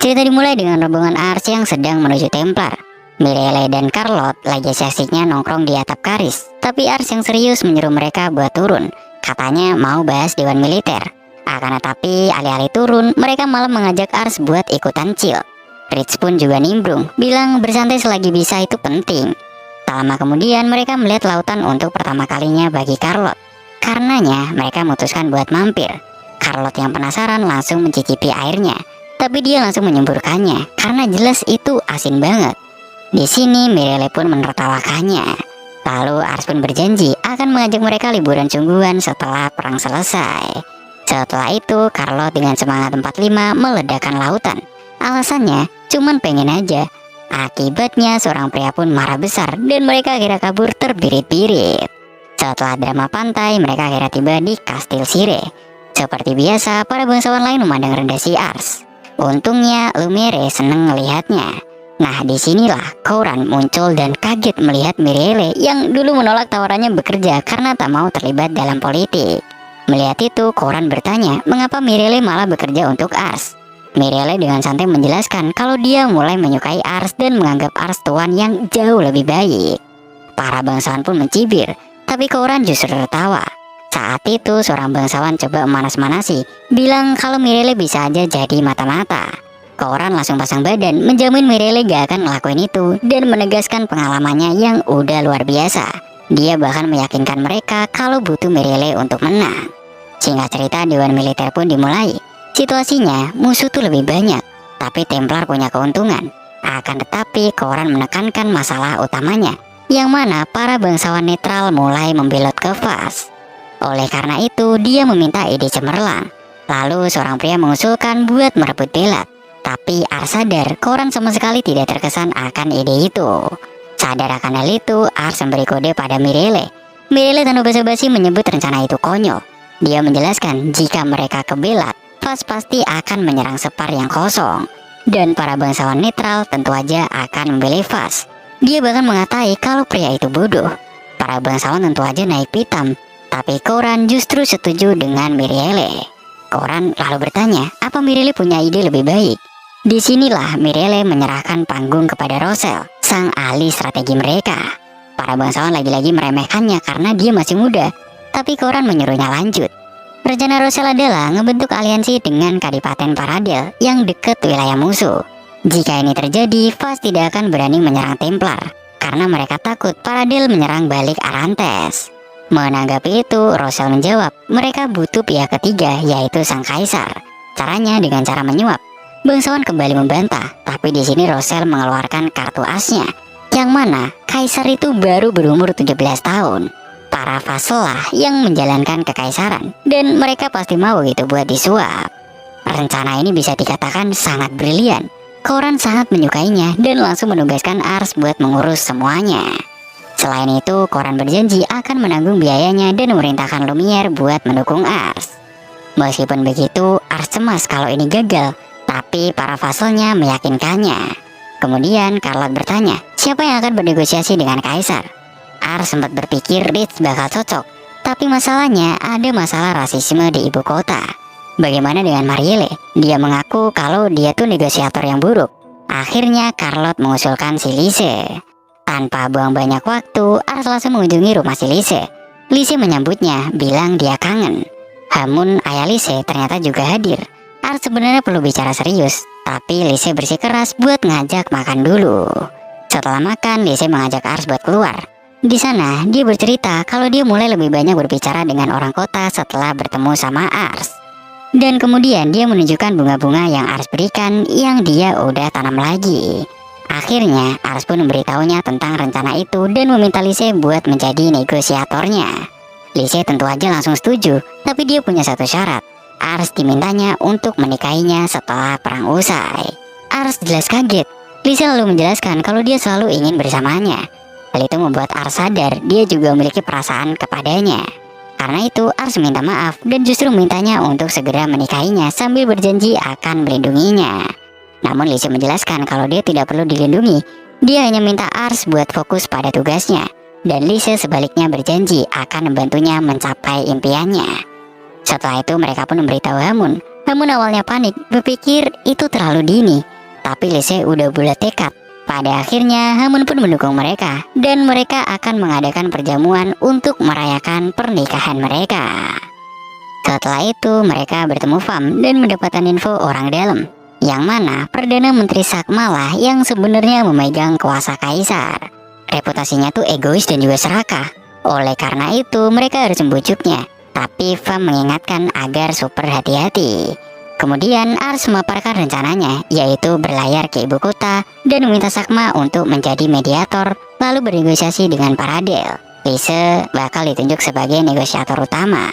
Cerita dimulai dengan rombongan Ars yang sedang menuju Templar. Mireille dan Carlotte lagi asyik-asyiknya nongkrong di atap Karis, tapi Ars yang serius menyuruh mereka buat turun. Katanya mau bahas Dewan Militer. Akan tetapi alih-alih turun, mereka malah mengajak Ars buat ikutan chill. Rich pun juga nimbrung, bilang bersantai selagi bisa itu penting. Tak lama kemudian mereka melihat lautan untuk pertama kalinya bagi Carlotte. Karenanya mereka memutuskan buat mampir. Carlotte yang penasaran langsung mencicipi airnya, tapi dia langsung menyemburkannya karena jelas itu asin banget. Di sini Mireille pun menertawakannya. Lalu Ars pun berjanji akan mengajak mereka liburan sungguhan setelah perang selesai. Setelah itu Carlotte dengan semangat 45 meledakkan lautan. Alasannya cuman pengen aja. Akibatnya seorang pria pun marah besar dan mereka akhirnya kabur terbirit-birit. Setelah drama pantai, mereka akhirnya tiba di Kastil Sire. Seperti biasa, para bangsawan lain memandang rendah si Ars. Untungnya Lumiere seneng melihatnya. Nah, disinilah Couran muncul dan kaget melihat Mireille yang dulu menolak tawarannya bekerja karena tak mau terlibat dalam politik. Melihat itu, Couran bertanya mengapa Mireille malah bekerja untuk Ars. Mireille dengan santai menjelaskan kalau dia mulai menyukai Ars dan menganggap Ars tuan yang jauh lebih baik. Para bangsawan pun mencibir, tapi Couran justru tertawa. Saat itu seorang bangsawan coba memanas-manasi, bilang kalau Mireille bisa aja jadi mata-mata. Couran langsung pasang badan, menjamin Mireille gak akan ngelakuin itu dan menegaskan pengalamannya yang udah luar biasa. Dia bahkan meyakinkan mereka kalau butuh Mireille untuk menang. Singkat cerita, Dewan Militer pun dimulai. Situasinya musuh tuh lebih banyak, tapi Templar punya keuntungan. Akan tetapi Couran menekankan masalah utamanya, yang mana para bangsawan netral mulai membelot ke Vas. Oleh karena itu, dia meminta ide cemerlang. Lalu seorang pria mengusulkan buat merebut Belat. Tapi Ars sadar, Couran sama sekali tidak terkesan akan ide itu. Sadar akan hal itu, Ars memberi kode pada Mireille. Mireille tanpa basa-basi menyebut rencana itu konyol. Dia menjelaskan jika mereka ke Belat, Vas pasti akan menyerang Separ yang kosong. Dan para bangsawan netral tentu aja akan memilih Vas. Dia bahkan mengatai kalau pria itu bodoh. Para bangsawan tentu aja naik pitam. Tapi Couran justru setuju dengan Mireille. Couran lalu bertanya, apa Mireille punya ide lebih baik? Disinilah Mireille menyerahkan panggung kepada Rosel, sang ahli strategi mereka. Para bangsawan lagi-lagi meremehkannya karena dia masih muda. Tapi Couran menyuruhnya lanjut. Rencana Rosel adalah ngebentuk aliansi dengan Kadipaten Paradel yang dekat wilayah musuh. Jika ini terjadi, Vas tidak akan berani menyerang Templar karena mereka takut Paradel menyerang balik Arantes. Menanggapi itu, Rosel menjawab, mereka butuh pihak ketiga, yaitu sang kaisar. Caranya dengan cara menyuap. Bangsawan kembali membantah, tapi di sini Rosel mengeluarkan kartu asnya, yang mana kaisar itu baru berumur 17 tahun. Para Vassal yang menjalankan kekaisaran, dan mereka pasti mau gitu buat disuap. Rencana ini bisa dikatakan sangat brilian. Couran sangat menyukainya dan langsung menugaskan Ars buat mengurus semuanya. Selain itu, Couran berjanji akan menanggung biayanya dan memerintahkan Lumiere buat mendukung Ars. Meskipun begitu, Ars cemas kalau ini gagal, tapi para vasalnya meyakinkannya. Kemudian Carlotte bertanya, siapa yang akan bernegosiasi dengan Kaisar? Ars sempat berpikir Rich bakal cocok, tapi masalahnya ada masalah rasisme di ibu kota. Bagaimana dengan Marielle? Dia mengaku kalau dia tuh negosiator yang buruk. Akhirnya Carlotte mengusulkan si Lise. Tanpa buang banyak waktu, Ars langsung mengunjungi rumah si Lise. Lise menyambutnya, bilang dia kangen. Namun ayah Lise ternyata juga hadir. Ars sebenarnya perlu bicara serius, tapi Lise bersikeras buat ngajak makan dulu. Setelah makan, Lise mengajak Ars buat keluar. Di sana, dia bercerita kalau dia mulai lebih banyak berbicara dengan orang kota setelah bertemu sama Ars. Dan kemudian dia menunjukkan bunga-bunga yang Ars berikan yang dia udah tanam lagi. Akhirnya, Ars pun memberitahunya tentang rencana itu dan meminta Lise buat menjadi negosiatornya. Lise tentu aja langsung setuju, tapi dia punya satu syarat. Ars dimintanya untuk menikahinya setelah perang usai. Ars jelas kaget. Lise lalu menjelaskan kalau dia selalu ingin bersamanya. Hal itu membuat Ars sadar dia juga memiliki perasaan kepadanya. Karena itu, Ars minta maaf dan justru mintanya untuk segera menikahinya sambil berjanji akan melindunginya. Namun Lise menjelaskan kalau dia tidak perlu dilindungi. Dia hanya minta Ars buat fokus pada tugasnya. Dan Lise sebaliknya berjanji akan membantunya mencapai impiannya. Setelah itu mereka pun memberitahu Hamun. Hamun awalnya panik, berpikir itu terlalu dini. Tapi Lise udah bulat tekad. Pada akhirnya Hamun pun mendukung mereka, dan mereka akan mengadakan perjamuan untuk merayakan pernikahan mereka. Setelah itu mereka bertemu Fam dan mendapatkan info orang dalam, yang mana Perdana Menteri Sakmalah yang sebenarnya memegang kuasa kaisar. Reputasinya tuh egois dan juga serakah. Oleh karena itu mereka harus membujuknya. Tapi Fam mengingatkan agar super hati-hati. Kemudian Ars memaparkan rencananya, yaitu berlayar ke ibu kota dan meminta Sakma untuk menjadi mediator, lalu bernegosiasi dengan Paradel. Lise bakal ditunjuk sebagai negosiator utama.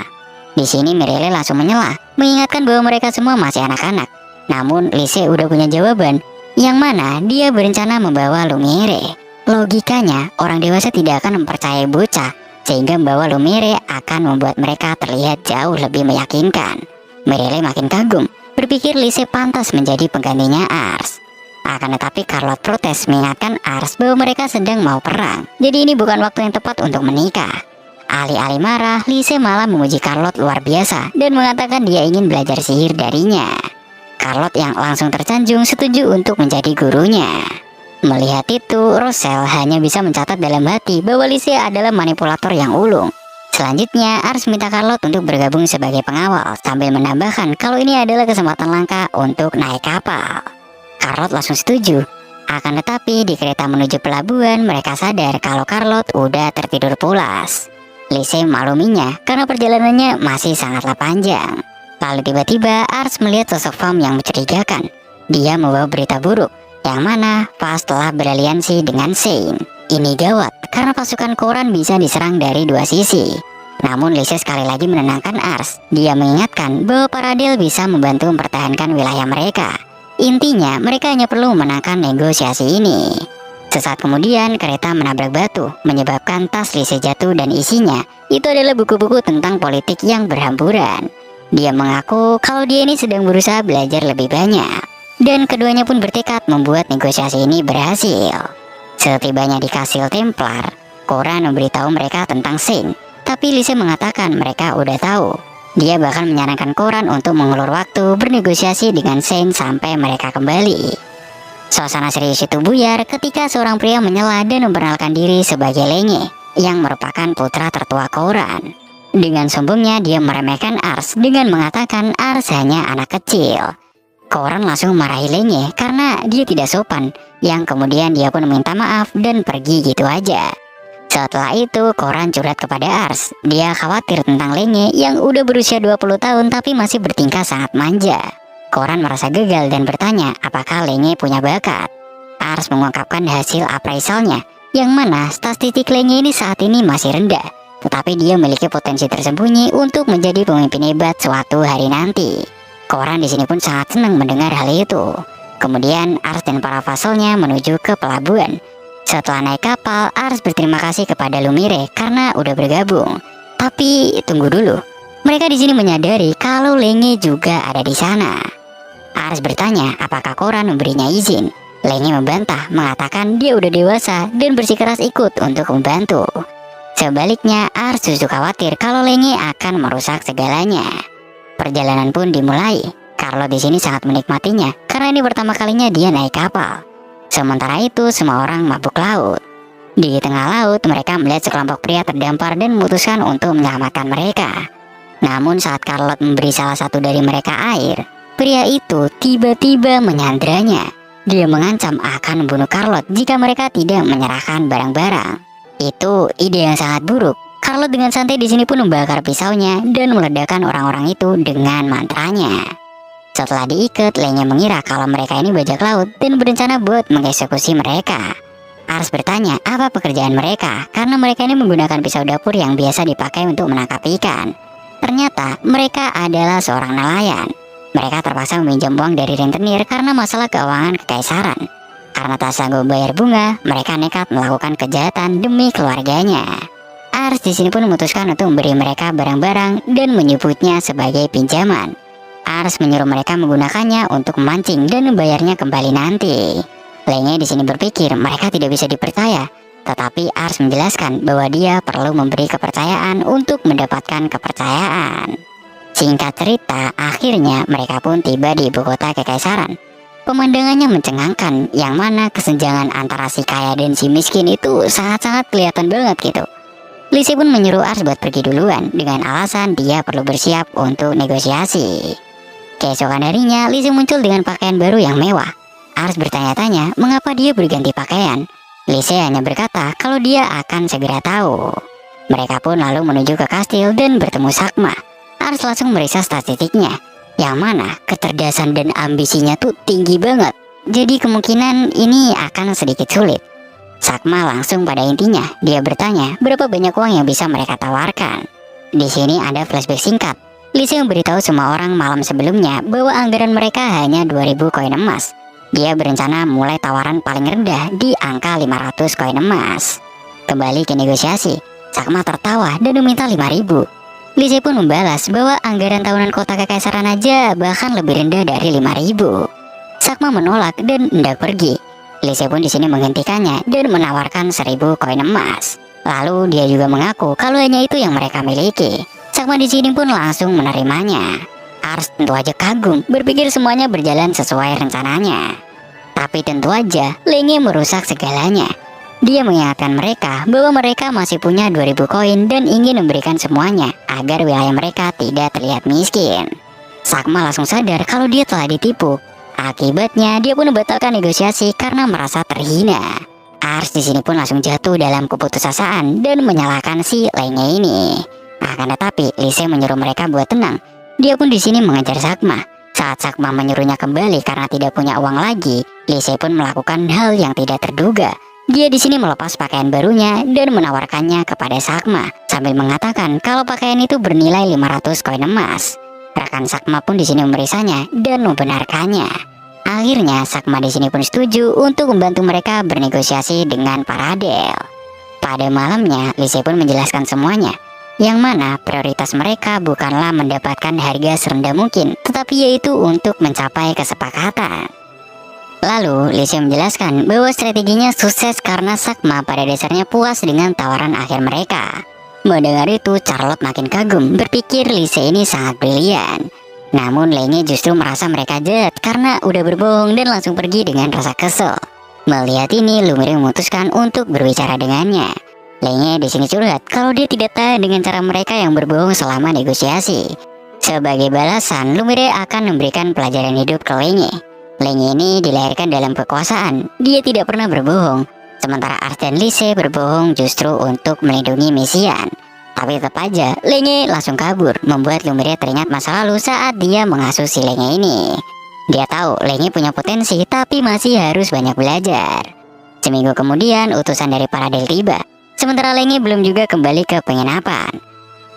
Di sini Mirelle langsung menyelah, mengingatkan bahwa mereka semua masih anak-anak. Namun Lise udah punya jawaban, yang mana dia berencana membawa Lumiere. Logikanya, orang dewasa tidak akan mempercayai bocah, sehingga membawa Lumiere akan membuat mereka terlihat jauh lebih meyakinkan. Mirelle makin kagum, berpikir Lise pantas menjadi penggantinya Ars. Akan tetapi Carlotte protes, mengingatkan Ars bahwa mereka sedang mau perang, jadi ini bukan waktu yang tepat untuk menikah. Alih-alih marah, Lise malah memuji Carlotte luar biasa dan mengatakan dia ingin belajar sihir darinya. Carlotte yang langsung tersanjung setuju untuk menjadi gurunya. Melihat itu, Roselle hanya bisa mencatat dalam hati bahwa Lise adalah manipulator yang ulung. Selanjutnya, Ars minta Carlotte untuk bergabung sebagai pengawal, sambil menambahkan kalau ini adalah kesempatan langka untuk naik kapal. Carlotte langsung setuju. Akan tetapi, di kereta menuju pelabuhan, mereka sadar kalau Carlotte udah tertidur pulas. Lise memakluminya karena perjalanannya masih sangatlah panjang. Lalu tiba-tiba, Ars melihat sosok Fam yang mencurigakan. Dia membawa berita buruk, yang mana Fas telah beraliansi dengan Shane. Ini gawat, karena pasukan Koran bisa diserang dari dua sisi. Namun Lise sekali lagi menenangkan Ars. Dia mengingatkan bahwa Paradel bisa membantu mempertahankan wilayah mereka. Intinya, mereka hanya perlu menangkan negosiasi ini. Sesaat kemudian, kereta menabrak batu, menyebabkan tas Lise jatuh dan isinya itu adalah buku-buku tentang politik yang berhamburan. Dia mengaku kalau dia ini sedang berusaha belajar lebih banyak. Dan keduanya pun bertekad membuat negosiasi ini berhasil. Setibanya di Kastil Templar, Koran memberitahu mereka tentang Shane. Tapi Lise mengatakan mereka udah tahu. Dia bahkan menyarankan Koran untuk mengulur waktu bernegosiasi dengan Shane sampai mereka kembali. Suasana serius itu buyar ketika seorang pria menyela dan memperkenalkan diri sebagai Lenge, yang merupakan putra tertua Koran. Dengan sombongnya dia meremehkan Ars dengan mengatakan Ars hanya anak kecil. Koran langsung marahi Lenge karena dia tidak sopan, yang kemudian dia pun minta maaf dan pergi gitu aja. Setelah itu Koran curhat kepada Ars. Dia khawatir tentang Lenge yang udah berusia 20 tahun tapi masih bertingkah sangat manja. Koran merasa gagal dan bertanya apakah Lenge punya bakat. Ars mengungkapkan hasil appraisalnya, yang mana statistik Lenge ini saat ini masih rendah, tetapi dia memiliki potensi tersembunyi untuk menjadi pemimpin hebat suatu hari nanti. Koran di sini pun sangat senang mendengar hal itu. Kemudian Ars dan para vasalnya menuju ke pelabuhan. Setelah naik kapal, Ars berterima kasih kepada Lumiere karena udah bergabung. Tapi tunggu dulu, mereka di sini menyadari kalau Lenge juga ada di sana. Ars bertanya apakah Koran memberinya izin. Lenge membantah, mengatakan dia udah dewasa dan bersikeras ikut untuk membantu. Sebaliknya, Ars justru khawatir kalau Lenge akan merusak segalanya. Perjalanan pun dimulai. Carlo di sini sangat menikmatinya karena ini pertama kalinya dia naik kapal. Sementara itu semua orang mabuk laut. Di tengah laut mereka melihat sekelompok pria terdampar dan memutuskan untuk menyelamatkan mereka. Namun saat Carlotte memberi salah satu dari mereka air, pria itu tiba-tiba menyandranya. Dia mengancam akan membunuh Carlotte jika mereka tidak menyerahkan barang-barang. Itu ide yang sangat buruk. Carlotte dengan santai di sini pun membakar pisaunya dan meledakkan orang-orang itu dengan mantranya. Setelah diikat, Lenge mengira kalau mereka ini bajak laut dan berencana buat mengeksekusi mereka. Ars bertanya apa pekerjaan mereka karena mereka ini menggunakan pisau dapur yang biasa dipakai untuk menangkap ikan. Ternyata mereka adalah seorang nelayan. Mereka terpaksa meminjam uang dari rentenir karena masalah keuangan kekaisaran. Karena tak sanggup bayar bunga, mereka nekat melakukan kejahatan demi keluarganya. Ars di sini pun memutuskan untuk memberi mereka barang-barang dan menyebutnya sebagai pinjaman. Ars menyuruh mereka menggunakannya untuk memancing dan membayarnya kembali nanti. Lenge di sini berpikir mereka tidak bisa dipercaya, tetapi Ars menjelaskan bahwa dia perlu memberi kepercayaan untuk mendapatkan kepercayaan. Singkat cerita, akhirnya mereka pun tiba di ibu kota kekaisaran. Pemandangannya mencengangkan, yang mana kesenjangan antara si kaya dan si miskin itu sangat-sangat kelihatan banget gitu. Lise pun menyuruh Ars buat pergi duluan dengan alasan dia perlu bersiap untuk negosiasi. Keesokan harinya, Lise muncul dengan pakaian baru yang mewah. Ars bertanya-tanya mengapa dia berganti pakaian. Lise hanya berkata kalau dia akan segera tahu. Mereka pun lalu menuju ke kastil dan bertemu Sakma. Ars langsung meriksa statistiknya, yang mana kecerdasan dan ambisinya tuh tinggi banget. Jadi kemungkinan ini akan sedikit sulit. Sakma langsung pada intinya, dia bertanya berapa banyak uang yang bisa mereka tawarkan. Di sini ada flashback singkat. Lise memberitahu semua orang malam sebelumnya bahwa anggaran mereka hanya 2000 koin emas. Dia berencana mulai tawaran paling rendah di angka 500 koin emas. Kembali ke negosiasi, Sakma tertawa dan meminta 5000. Lise pun membalas bahwa anggaran tahunan kota kekaisaran aja bahkan lebih rendah dari 5000. Sakma menolak dan hendak pergi. Lise pun di sini menghentikannya dan menawarkan 1000 koin emas. Lalu dia juga mengaku kalau hanya itu yang mereka miliki. Sakma di sini pun langsung menerimanya. Ars tentu aja kagum, berpikir semuanya berjalan sesuai rencananya. Tapi tentu aja Lenge merusak segalanya. Dia mengingatkan mereka bahwa mereka masih punya 2000 koin dan ingin memberikan semuanya agar wilayah mereka tidak terlihat miskin. Sakma langsung sadar kalau dia telah ditipu. Akibatnya dia pun membatalkan negosiasi karena merasa terhina. Ars di sini pun langsung jatuh dalam keputusasaan dan menyalahkan si Lenge ini. Akan tetapi Lise menyuruh mereka buat tenang. Dia pun di sini mengejar Sakma. Saat Sakma menyuruhnya kembali karena tidak punya uang lagi, Lise pun melakukan hal yang tidak terduga. Dia di sini melepas pakaian barunya dan menawarkannya kepada Sakma sambil mengatakan kalau pakaian itu bernilai 500 koin emas. Rekan Sakma pun di sini memeriksanya dan membenarkannya. Akhirnya Sakma di sini pun setuju untuk membantu mereka bernegosiasi dengan para Adel. Pada malamnya, Lise pun menjelaskan semuanya, yang mana prioritas mereka bukanlah mendapatkan harga serendah mungkin, tetapi yaitu untuk mencapai kesepakatan. Lalu Lise menjelaskan bahwa strateginya sukses karena Sakma pada dasarnya puas dengan tawaran akhir mereka. Mendengar itu, Charlotte makin kagum, berpikir Lise ini sangat brilian. Namun Lenge justru merasa mereka jahat karena udah berbohong dan langsung pergi dengan rasa kesel. Melihat ini, Lumire memutuskan untuk berbicara dengannya. Lenge di sini curhat kalau dia tidak tahan dengan cara mereka yang berbohong selama negosiasi. Sebagai balasan, Lumire akan memberikan pelajaran hidup ke Lenge. Lenge ini dilahirkan dalam kekuasaan, dia tidak pernah berbohong. Sementara Ars dan Lise berbohong justru untuk melindungi Misian. Tapi tetap aja, Lenge langsung kabur, membuat Lumire teringat masa lalu saat dia mengasuh si Lenge ini. Dia tahu Lenge punya potensi, tapi masih harus banyak belajar. Seminggu kemudian, utusan dari para Adel tiba. Sementara Lenge belum juga kembali ke penginapan.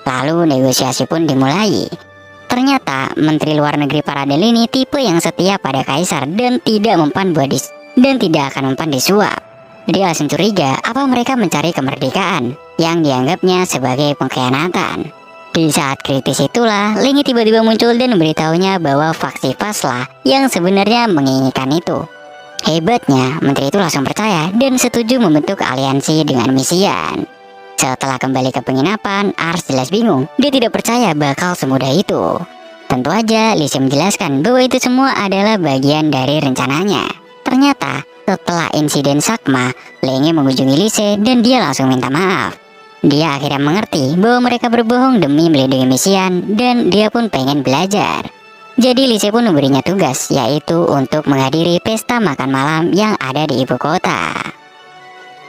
Lalu negosiasi pun dimulai. Ternyata Menteri Luar Negeri para Adel ini tipe yang setia pada Kaisar dan tidak akan mempan disuap. Dia langsung curiga apa mereka mencari kemerdekaan yang dianggapnya sebagai pengkhianatan. Di saat kritis itulah Lenge tiba-tiba muncul dan memberitahunya bahwa faksi Faslah yang sebenarnya menginginkan itu. Hebatnya, menteri itu langsung percaya dan setuju membentuk aliansi dengan Misian. Setelah kembali ke penginapan, Ars jelas bingung. Dia tidak percaya bakal semudah itu. Tentu aja, Lise menjelaskan bahwa itu semua adalah bagian dari rencananya. Ternyata, setelah insiden Sakma, Lenge mengunjungi Lise dan dia langsung minta maaf. Dia akhirnya mengerti bahwa mereka berbohong demi melindungi Misian dan dia pun pengen belajar. Jadi Lise pun memberinya tugas, yaitu untuk menghadiri pesta makan malam yang ada di ibu kota.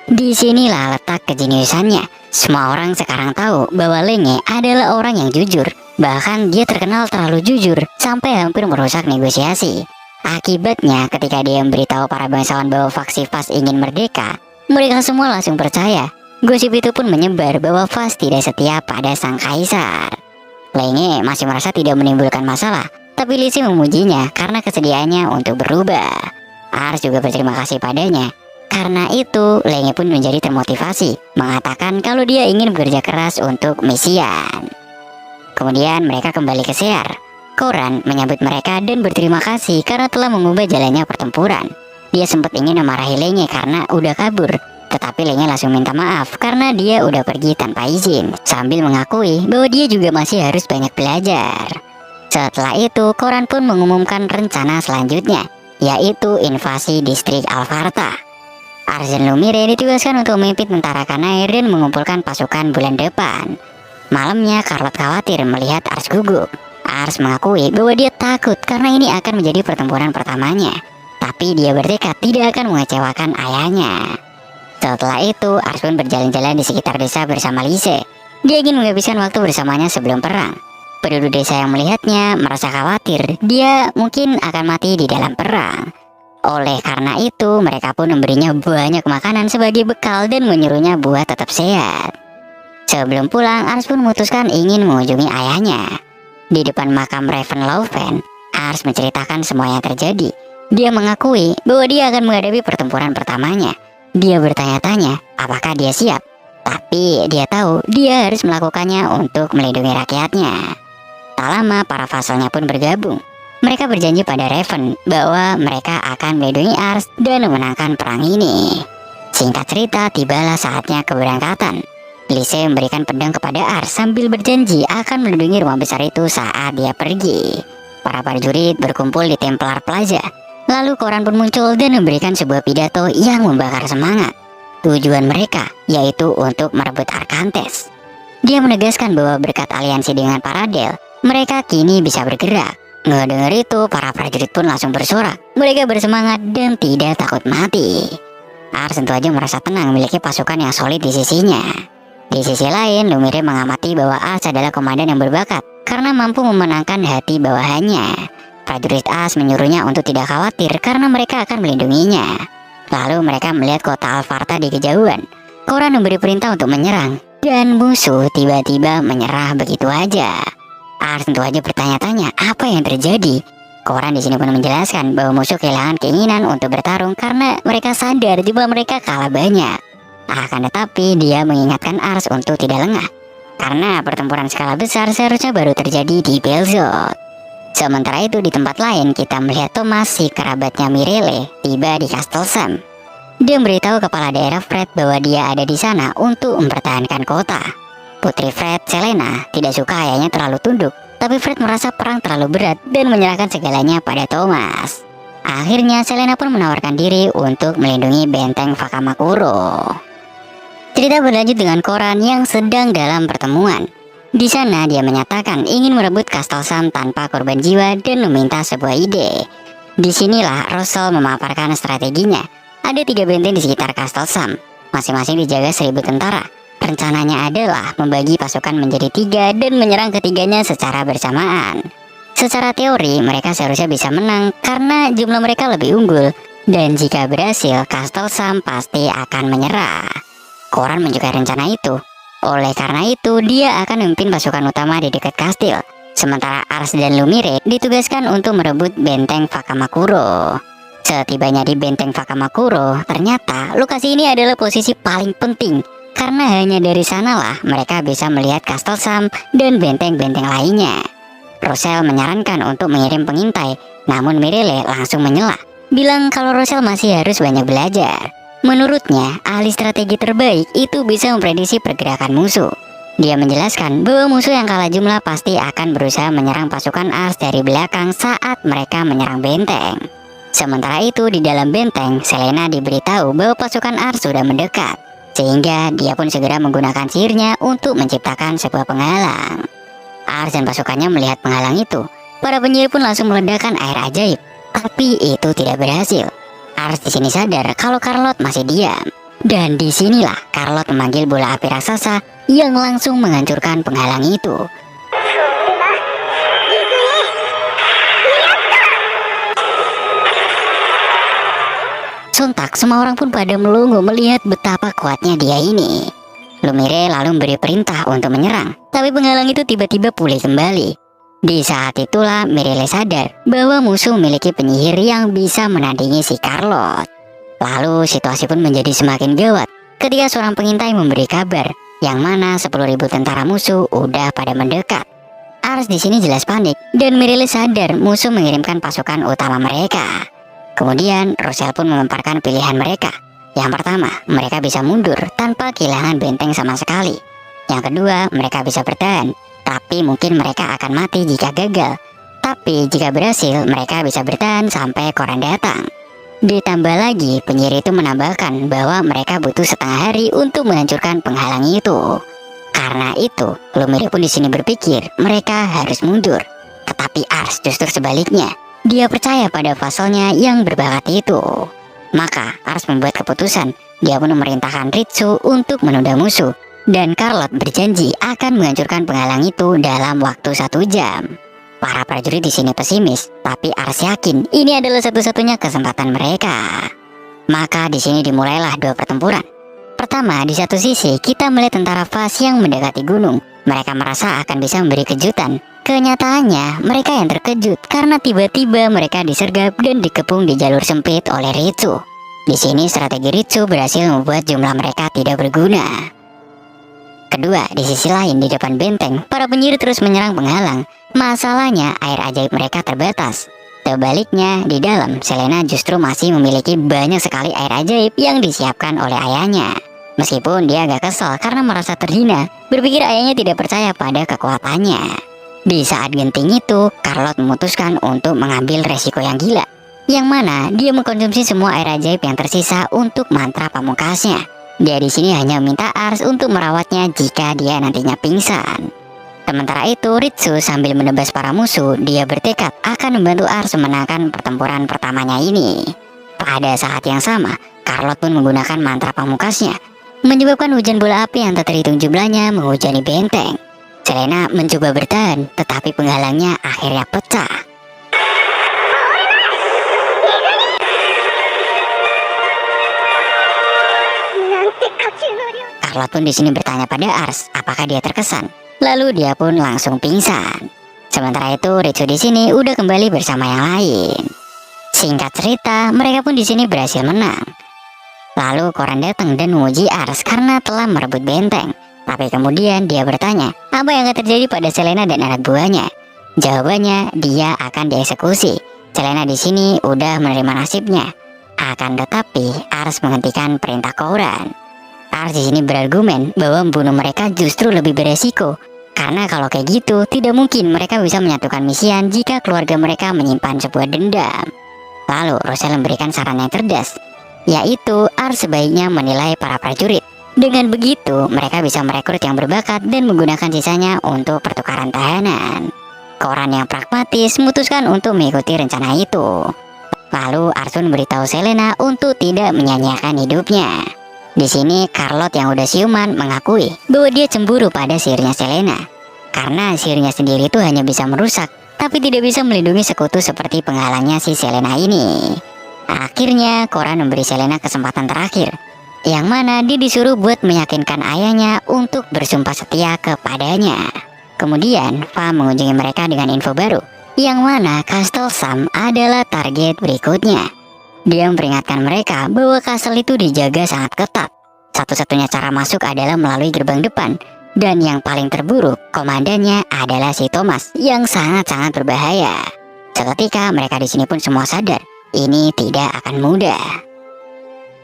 Disinilah letak kejeniusannya. Semua orang sekarang tahu bahwa Lenge adalah orang yang jujur. Bahkan dia terkenal terlalu jujur sampai hampir merusak negosiasi. Akibatnya ketika dia memberitahu para bangsawan bahwa faksi Fas ingin merdeka, mereka semua langsung percaya. Gosip itu pun menyebar bahwa Fas tidak setia pada sang kaisar. Lenge masih merasa tidak menimbulkan masalah, tapi Lise memujinya karena kesediaannya untuk berubah. Ars juga berterima kasih padanya. Karena itu, Lenge pun menjadi termotivasi, mengatakan kalau dia ingin bekerja keras untuk Misian. Kemudian mereka kembali ke Sear. Koran menyambut mereka dan berterima kasih karena telah mengubah jalannya pertempuran. Dia sempat ingin memarahi Lenge karena udah kabur, tetapi Lenge langsung minta maaf karena dia udah pergi tanpa izin, sambil mengakui bahwa dia juga masih harus banyak belajar. Setelah itu, Koran pun mengumumkan rencana selanjutnya. yaitu invasi distrik Alfarta. Ars dan Lumire ditugaskan untuk memimpin tentara Kanair dan mengumpulkan pasukan bulan depan. Malamnya Carlot khawatir melihat Ars gugup. Ars mengakui bahwa dia takut karena ini akan menjadi pertempuran pertamanya. Tapi dia bertekad tidak akan mengecewakan ayahnya. Setelah itu, Ars pun berjalan-jalan di sekitar desa bersama Lise. Dia ingin menghabiskan waktu bersamanya sebelum perang. Penduduk desa yang melihatnya merasa khawatir dia mungkin akan mati di dalam perang. Oleh karena itu, mereka pun memberinya banyak makanan sebagai bekal dan menyuruhnya buat tetap sehat. Sebelum pulang, Ars pun memutuskan ingin mengunjungi ayahnya. Di depan makam Ravenlaufen, Ars menceritakan semua yang terjadi. Dia mengakui bahwa dia akan menghadapi pertempuran pertamanya. Dia bertanya-tanya apakah dia siap. Tapi dia tahu dia harus melakukannya untuk melindungi rakyatnya. Tak lama para vasalnya pun bergabung. Mereka berjanji pada Raven bahwa mereka akan melindungi Ars dan memenangkan perang ini. Singkat cerita, tibalah saatnya keberangkatan. Lise memberikan pedang kepada Ars sambil berjanji akan melindungi rumah besar itu saat dia pergi. Para prajurit berkumpul di Templar Plaza. Lalu koran pun muncul dan memberikan sebuah pidato yang membakar semangat. Tujuan mereka yaitu untuk merebut Arkantes. Dia menegaskan bahwa berkat aliansi dengan Paradel, mereka kini bisa bergerak. Ngedengar itu, para prajurit pun langsung bersorak. Mereka bersemangat dan tidak takut mati. Ars tentu aja merasa tenang memiliki pasukan yang solid di sisinya. Di sisi lain, Lumire mengamati bahwa Ars adalah komandan yang berbakat karena mampu memenangkan hati bawahannya. Prajurit Ars menyuruhnya untuk tidak khawatir karena mereka akan melindunginya. Lalu mereka melihat kota Alfarta di kejauhan. Koran memberi perintah untuk menyerang, dan musuh tiba-tiba menyerah begitu aja. Ars tentu aja bertanya-tanya apa yang terjadi. Koran di sini pun menjelaskan bahwa musuh kehilangan keinginan untuk bertarung karena mereka sadar jumlah mereka kalah banyak. Akan tetapi dia mengingatkan Ars untuk tidak lengah, karena pertempuran skala besar seharusnya baru terjadi di Belzod. Sementara itu di tempat lain kita melihat Thomas, si kerabatnya Mirelle, tiba di Castle Sam. Dia memberitahu kepala daerah Fred bahwa dia ada di sana untuk mempertahankan kota. Putri Fred, Selena, tidak suka ayahnya terlalu tunduk, tapi Fred merasa perang terlalu berat dan menyerahkan segalanya pada Thomas. Akhirnya Selena pun menawarkan diri untuk melindungi benteng Fakamakuro. Cerita berlanjut dengan Koran yang sedang dalam pertemuan. Di sana dia menyatakan ingin merebut Castle Sam tanpa korban jiwa dan meminta sebuah ide. Disinilah Russell memaparkan strateginya. Ada 3 benteng di sekitar Castle Sam, masing-masing dijaga 1000 tentara. Rencananya adalah membagi pasukan menjadi 3 dan menyerang ketiganya secara bersamaan. Secara teori mereka seharusnya bisa menang karena jumlah mereka lebih unggul. Dan jika berhasil, Castle Sam pasti akan menyerah. Koran menyukai rencana itu. Oleh karena itu, dia akan memimpin pasukan utama di dekat kastil. Sementara Ars dan Lumire ditugaskan untuk merebut benteng Fakamakuro. Setibanya di benteng Fakamakuro, ternyata lokasi ini adalah posisi paling penting. Karena hanya dari sanalah mereka bisa melihat Castle Sam dan benteng-benteng lainnya. Russell menyarankan untuk mengirim pengintai, namun Mirelle langsung menyela, bilang kalau Russell masih harus banyak belajar. Menurutnya, ahli strategi terbaik itu bisa memprediksi pergerakan musuh. Dia menjelaskan bahwa musuh yang kalah jumlah pasti akan berusaha menyerang pasukan Ars dari belakang saat mereka menyerang benteng. Sementara itu di dalam benteng, Selena diberitahu bahwa pasukan Ars sudah mendekat. Sehingga dia pun segera menggunakan sihirnya untuk menciptakan sebuah penghalang. Ars dan pasukannya melihat penghalang itu. Para penyihir pun langsung meledakkan air ajaib. Tapi itu tidak berhasil. Ars di sini sadar kalau Carlot masih diam. Dan disinilah Carlot memanggil bola api raksasa yang langsung menghancurkan penghalang itu. Sontak semua orang pun pada melongo melihat betapa kuatnya dia ini. Lumire lalu memberi perintah untuk menyerang, tapi penghalang itu tiba-tiba pulih kembali. Di saat itulah Mirelle sadar bahwa musuh memiliki penyihir yang bisa menandingi si Carlot. Lalu situasi pun menjadi semakin gawat ketika seorang pengintai memberi kabar yang mana 10.000 tentara musuh udah pada mendekat. Ars di sini jelas panik dan Mirelle sadar musuh mengirimkan pasukan utama mereka. Kemudian Russell pun memamparkan pilihan mereka. Yang pertama, mereka bisa mundur tanpa kehilangan benteng sama sekali. Yang kedua, mereka bisa bertahan, tapi mungkin mereka akan mati jika gagal. Tapi jika berhasil, mereka bisa bertahan sampai Koran datang. Ditambah lagi, penyihir itu menambahkan bahwa mereka butuh setengah hari untuk menghancurkan penghalang itu. Karena itu, Lumiere pun di sini berpikir mereka harus mundur. Tetapi Ars justru sebaliknya. Dia percaya pada vasalnya yang berbakat itu. Maka Ars membuat keputusan. Dia pun memerintahkan Ritsu untuk menunda musuh. Dan Carlot berjanji akan menghancurkan penghalang itu dalam waktu 1 jam. Para prajurit di sini pesimis, tapi Ars yakin ini adalah satu-satunya kesempatan mereka. Maka di sini dimulailah 2 pertempuran. Pertama, di satu sisi kita melihat tentara Vas yang mendekati gunung. Mereka merasa akan bisa memberi kejutan. Kenyataannya, mereka yang terkejut karena tiba-tiba mereka disergap dan dikepung di jalur sempit oleh Ritsu. Di sini strategi Ritsu berhasil membuat jumlah mereka tidak berguna. Kedua, di sisi lain di depan benteng, para penyihir terus menyerang penghalang. Masalahnya, air ajaib mereka terbatas. Sebaliknya, di dalam, Selena justru masih memiliki banyak sekali air ajaib yang disiapkan oleh ayahnya. Meskipun dia agak kesal karena merasa terhina, berpikir ayahnya tidak percaya pada kekuatannya. Di saat genting itu, Carlot memutuskan untuk mengambil resiko yang gila. Yang mana dia mengkonsumsi semua air ajaib yang tersisa untuk mantra pamungkasnya. Dia di sini hanya meminta Ars untuk merawatnya jika dia nantinya pingsan. Sementara itu, Ritsu sambil menebas para musuh, dia bertekad akan membantu Ars memenangkan pertempuran pertamanya ini. Pada saat yang sama, Carlot pun menggunakan mantra pamungkasnya, menyebabkan hujan bola api yang tak terhitung jumlahnya menghujani benteng. Selena mencoba bertahan, tetapi penghalangnya akhirnya pecah. Carlot pun di sini bertanya pada Ars, apakah dia terkesan? Lalu dia pun langsung pingsan. Sementara itu, Ritsu di sini udah kembali bersama yang lain. Singkat cerita, mereka pun di sini berhasil menang. Lalu Koran datang dan memuji Ars karena telah merebut benteng. Tapi kemudian dia bertanya, apa yang akan terjadi pada Selena dan anak buahnya? Jawabannya, dia akan dieksekusi. Selena di sini udah menerima nasibnya. Akan tetapi, Ars menghentikan perintah Koran. Ars di sini berargumen bahwa membunuh mereka justru lebih beresiko. Karena kalau kayak gitu, tidak mungkin mereka bisa menyatukan misian jika keluarga mereka menyimpan sebuah dendam. Lalu Rosel memberikan saran yang cerdas, yaitu Ars sebaiknya menilai para prajurit. Dengan begitu, mereka bisa merekrut yang berbakat dan menggunakan sisanya untuk pertukaran tahanan. Koran yang pragmatis memutuskan untuk mengikuti rencana itu. Lalu Ars pun memberitahu Selena untuk tidak menyanyiakan hidupnya. Di sini Carlot yang udah siuman mengakui bahwa dia cemburu pada sihirnya Selena. Karena sihirnya sendiri itu hanya bisa merusak, tapi tidak bisa melindungi sekutu seperti penghalangnya si Selena ini. Akhirnya Koran memberi Selena kesempatan terakhir, yang mana dia disuruh buat meyakinkan ayahnya untuk bersumpah setia kepadanya. Kemudian Fa mengunjungi mereka dengan info baru, yang mana Castle Sam adalah target berikutnya. Dia memperingatkan mereka bahwa kastel itu dijaga sangat ketat. Satu-satunya cara masuk adalah melalui gerbang depan. Dan yang paling terburuk, komandannya adalah si Thomas yang sangat-sangat berbahaya. Seketika mereka di sini pun semua sadar, ini tidak akan mudah.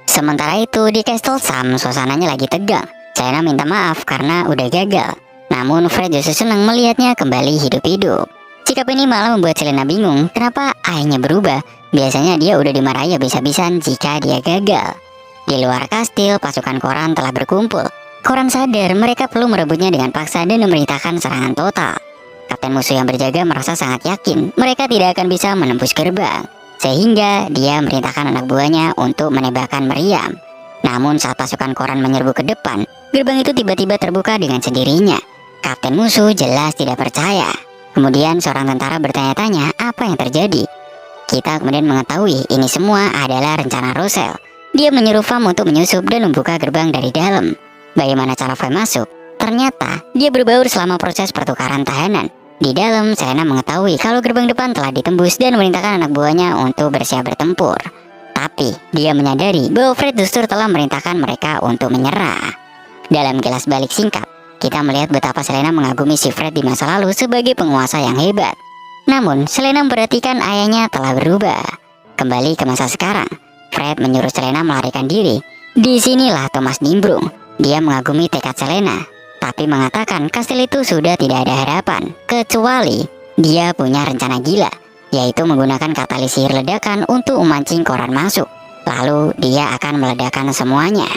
Sementara itu di Castle Sam suasananya lagi tegang. Selena minta maaf karena udah gagal. Namun Fred justru senang melihatnya kembali hidup-hidup. Sikap ini malah membuat Selena bingung kenapa ayahnya berubah. Biasanya dia udah dimarahi habis-habisan jika dia gagal. Di luar kastil, pasukan Koran telah berkumpul. Koran sadar mereka perlu merebutnya dengan paksa dan memerintahkan serangan total. Kapten musuh yang berjaga merasa sangat yakin mereka tidak akan bisa menembus gerbang. Sehingga dia merintahkan anak buahnya untuk menembakkan meriam. Namun saat pasukan Koran menyerbu ke depan, gerbang itu tiba-tiba terbuka dengan sendirinya. Kapten musuh jelas tidak percaya. Kemudian seorang tentara bertanya-tanya apa yang terjadi. Kita kemudian mengetahui ini semua adalah rencana Rosel. Dia menyuruh Vam untuk menyusup dan membuka gerbang dari dalam. Bagaimana cara Vam masuk? Ternyata dia berbaur selama proses pertukaran tahanan. Di dalam, Selena mengetahui kalau gerbang depan telah ditembus dan memerintahkan anak buahnya untuk bersiap bertempur. Tapi dia menyadari bahwa Fred justru telah merintahkan mereka untuk menyerah. Dalam kilas balik singkat, kita melihat betapa Selena mengagumi si Fred di masa lalu sebagai penguasa yang hebat. Namun, Selena memperhatikan ayahnya telah berubah. Kembali ke masa sekarang, Fred menyuruh Selena melarikan diri. Disinilah Thomas nimbrung. Dia mengagumi tekad Selena, tapi mengatakan kastil itu sudah tidak ada harapan, kecuali Dia punya rencana gila, yaitu menggunakan katalis sihir ledakan untuk memancing koran masuk. Lalu dia akan meledakkan semuanya.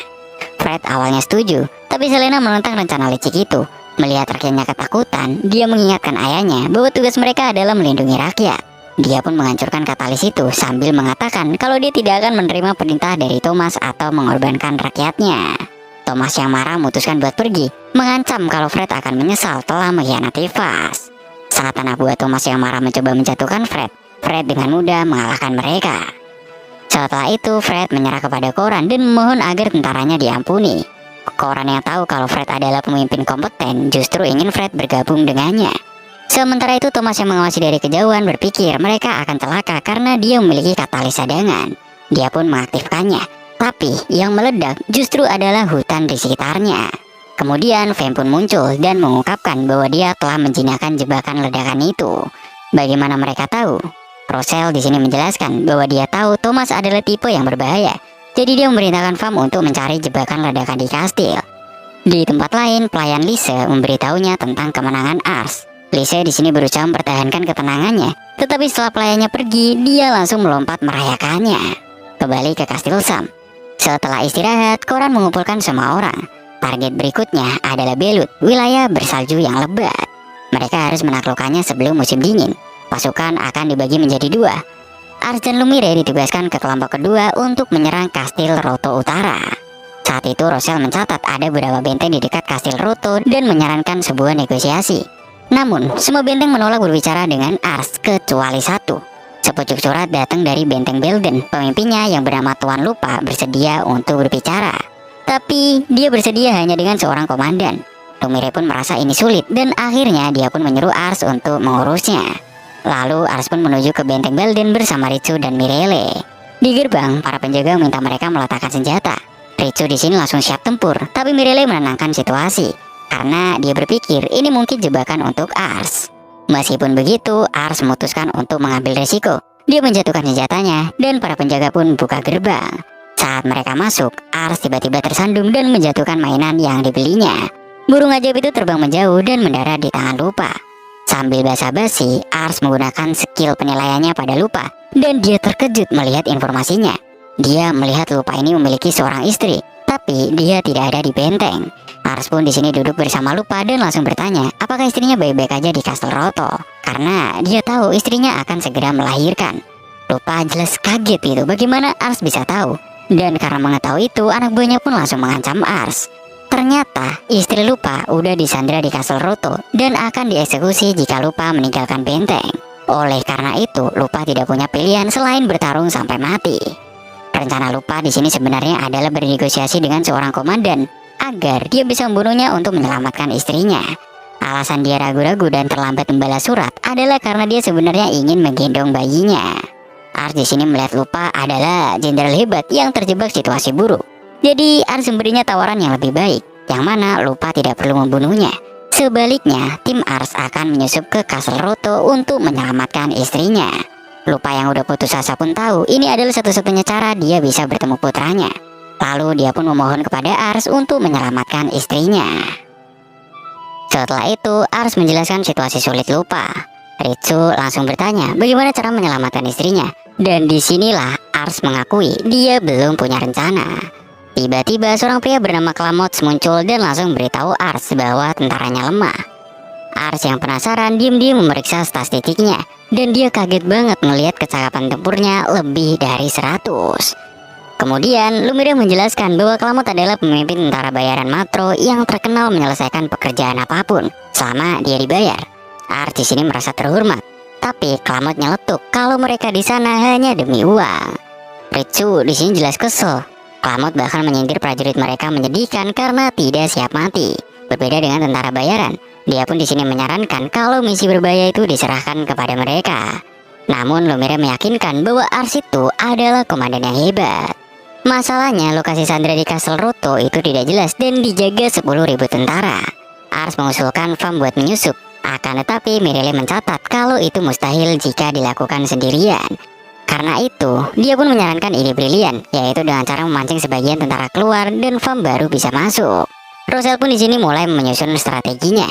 Fred awalnya setuju, tapi Selena menentang rencana licik itu. Melihat rakyatnya ketakutan, dia mengingatkan ayahnya bahwa tugas mereka adalah melindungi rakyat. Dia pun menghancurkan katalis itu sambil mengatakan kalau dia tidak akan menerima perintah dari Thomas atau mengorbankan rakyatnya. Thomas yang marah memutuskan buat pergi, mengancam kalau Fred akan menyesal telah mengkhianati Faz. Saat anak buah Thomas yang marah mencoba menjatuhkan Fred, Fred dengan mudah mengalahkan mereka. Setelah itu, Fred menyerah kepada Koran dan memohon agar tentaranya diampuni. Koran yang tahu kalau Fred adalah pemimpin kompeten justru ingin Fred bergabung dengannya. Sementara itu, Thomas yang mengawasi dari kejauhan berpikir mereka akan celaka karena dia memiliki katalis cadangan. Dia pun mengaktifkannya, tapi yang meledak justru adalah hutan di sekitarnya. Kemudian Fem pun muncul dan mengungkapkan bahwa dia telah menjinakkan jebakan ledakan itu. Bagaimana mereka tahu? Roselle di sini menjelaskan bahwa dia tahu Thomas adalah tipe yang berbahaya. Jadi dia memerintahkan Fem untuk mencari jebakan ledakan di kastil. Di tempat lain, pelayan Lise memberitahunya tentang kemenangan Ars. Lise di sini berusaha mempertahankan ketenangannya, tetapi setelah pelayannya pergi, dia langsung melompat merayakannya. Kembali ke kastil Sam. Setelah istirahat, Koran mengumpulkan semua orang. Target berikutnya adalah Belut, wilayah bersalju yang lebat. Mereka harus menaklukkannya sebelum musim dingin. Pasukan akan dibagi menjadi dua. Ars dan Lumire ditugaskan ke kelompok kedua untuk menyerang kastil Roto Utara. Saat itu Roselle mencatat ada beberapa benteng di dekat kastil Roto dan menyarankan sebuah negosiasi. Namun, semua benteng menolak berbicara dengan Ars kecuali satu. Sepucuk surat datang dari benteng Belden. Pemimpinnya yang bernama Tuan Lupa bersedia untuk berbicara. Tapi, dia bersedia hanya dengan seorang komandan. Lumire pun merasa ini sulit dan akhirnya dia pun menyuruh Ars untuk mengurusnya. Lalu Ars pun menuju ke benteng Belden bersama Ritsu dan Mirele. Di gerbang, para penjaga meminta mereka meletakkan senjata. Ritsu di sini langsung siap tempur, tapi Mirele menenangkan situasi. Karena dia berpikir ini mungkin jebakan untuk Ars. Meskipun begitu, Ars memutuskan untuk mengambil resiko. Dia menjatuhkan senjatanya dan para penjaga pun buka gerbang. Saat mereka masuk, Ars tiba-tiba tersandung dan menjatuhkan mainan yang dibelinya. Burung ajaib itu terbang menjauh dan mendarat di tangan Lupa. Sambil basa-basi, Ars menggunakan skill penilaiannya pada Lupa dan dia terkejut melihat informasinya. Dia melihat Lupa ini memiliki seorang istri, tapi dia tidak ada di benteng. Ars pun di sini duduk bersama Lupa dan langsung bertanya apakah istrinya baik-baik aja di Kastel Roto, karena dia tahu istrinya akan segera melahirkan. Lupa jelas kaget itu bagaimana Ars bisa tahu, dan karena mengetahui itu anak buahnya pun langsung mengancam Ars. Ternyata istri Lupa udah disandra di Kastel Roto dan akan dieksekusi jika Lupa meninggalkan benteng. Oleh karena itu Lupa tidak punya pilihan selain bertarung sampai mati. Rencana Lupa di sini sebenarnya adalah bernegosiasi dengan seorang komandan agar dia bisa membunuhnya untuk menyelamatkan istrinya. Alasan dia ragu-ragu dan terlambat membalas surat adalah karena dia sebenarnya ingin menggendong bayinya. Ars di sini melihat Lupa adalah jenderal hebat yang terjebak situasi buruk. Jadi Ars memberinya tawaran yang lebih baik, yang mana Lupa tidak perlu membunuhnya. Sebaliknya, tim Ars akan menyusup ke Kastel Roto untuk menyelamatkan istrinya. Lupa yang udah putus asa pun tahu ini adalah satu-satunya cara dia bisa bertemu putranya. Lalu dia pun memohon kepada Ars untuk menyelamatkan istrinya. Setelah itu, Ars menjelaskan situasi sulit Lupa. Ritsu langsung bertanya bagaimana cara menyelamatkan istrinya. Dan disinilah Ars mengakui dia belum punya rencana. Tiba-tiba seorang pria bernama Klamots muncul dan langsung beritahu Ars bahwa tentaranya lemah. Ars yang penasaran diam-diam memeriksa statistiknya. Dan dia kaget banget melihat kecakapan tempurnya lebih dari 100. Kemudian, Lumire menjelaskan bahwa Klamot adalah pemimpin tentara bayaran Matro yang terkenal menyelesaikan pekerjaan apapun selama dia dibayar. Ars di sini merasa terhormat, tapi Klamot nyeletuk kalau mereka di sana hanya demi uang. Ritsu di sini jelas kesel. Klamot bahkan menyindir prajurit mereka menyedihkan karena tidak siap mati. Berbeda dengan tentara bayaran, dia pun di sini menyarankan kalau misi berbahaya itu diserahkan kepada mereka. Namun Lumire meyakinkan bahwa Ars itu adalah komandan yang hebat. Masalahnya lokasi sandra di Kastel Roto itu tidak jelas dan dijaga 10.000 tentara. Ars mengusulkan Fem buat menyusup, akan tetapi Mirele mencatat kalau itu mustahil jika dilakukan sendirian. Karena itu, dia pun menyarankan ide brilian, yaitu dengan cara memancing sebagian tentara keluar dan Fem baru bisa masuk. Roselle pun di sini mulai menyusun strateginya.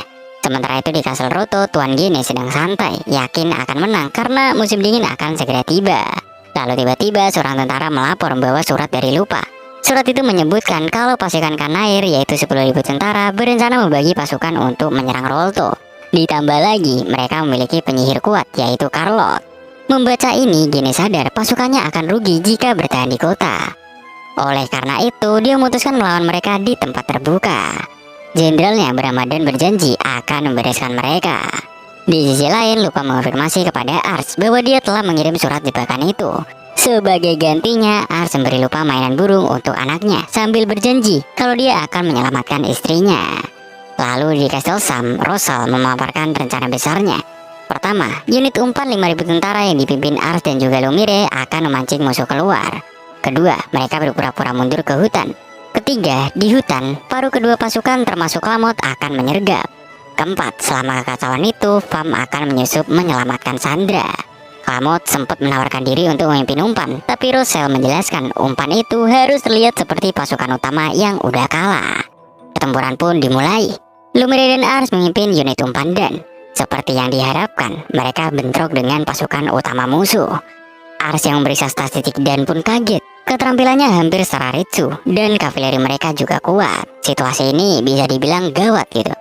Sementara itu di Kastel Roto, Tuan Gene sedang santai, yakin akan menang karena musim dingin akan segera tiba. Lalu tiba-tiba seorang tentara melapor membawa surat dari Lupa. Surat itu menyebutkan kalau pasukan Kanair, yaitu 10.000 tentara, berencana membagi pasukan untuk menyerang Rolto. Ditambah lagi, mereka memiliki penyihir kuat, yaitu Carlot. Membaca ini, Gene sadar pasukannya akan rugi jika bertahan di kota. Oleh karena itu, dia memutuskan melawan mereka di tempat terbuka. Jenderalnya Brahmadan berjanji akan membereskan mereka. Di sisi lain, Lupa mengonfirmasi kepada Ars bahwa dia telah mengirim surat jebakan itu. Sebagai gantinya, Ars memberi Lupa mainan burung untuk anaknya sambil berjanji kalau dia akan menyelamatkan istrinya. Lalu di Kastel Sam, Rosal memaparkan rencana besarnya. Pertama, unit umpan 5.000 tentara yang dipimpin Ars dan juga Lumire akan memancing musuh keluar. Kedua, mereka berpura-pura mundur ke hutan. Ketiga, di hutan, paruh kedua pasukan termasuk Lamot akan menyergap. Keempat, selama kekacauan itu, Vam akan menyusup menyelamatkan Sandra. Lamot sempat menawarkan diri untuk memimpin umpan, tapi Rosel menjelaskan umpan itu harus terlihat seperti pasukan utama yang udah kalah. Pertempuran pun dimulai. Lumire dan Ars memimpin unit umpan dan, seperti yang diharapkan, mereka bentrok dengan pasukan utama musuh. Ars yang memeriksa statistik dan pun kaget. Keterampilannya hampir setara Ritsu, dan kavaleri mereka juga kuat. Situasi ini bisa dibilang gawat gitu.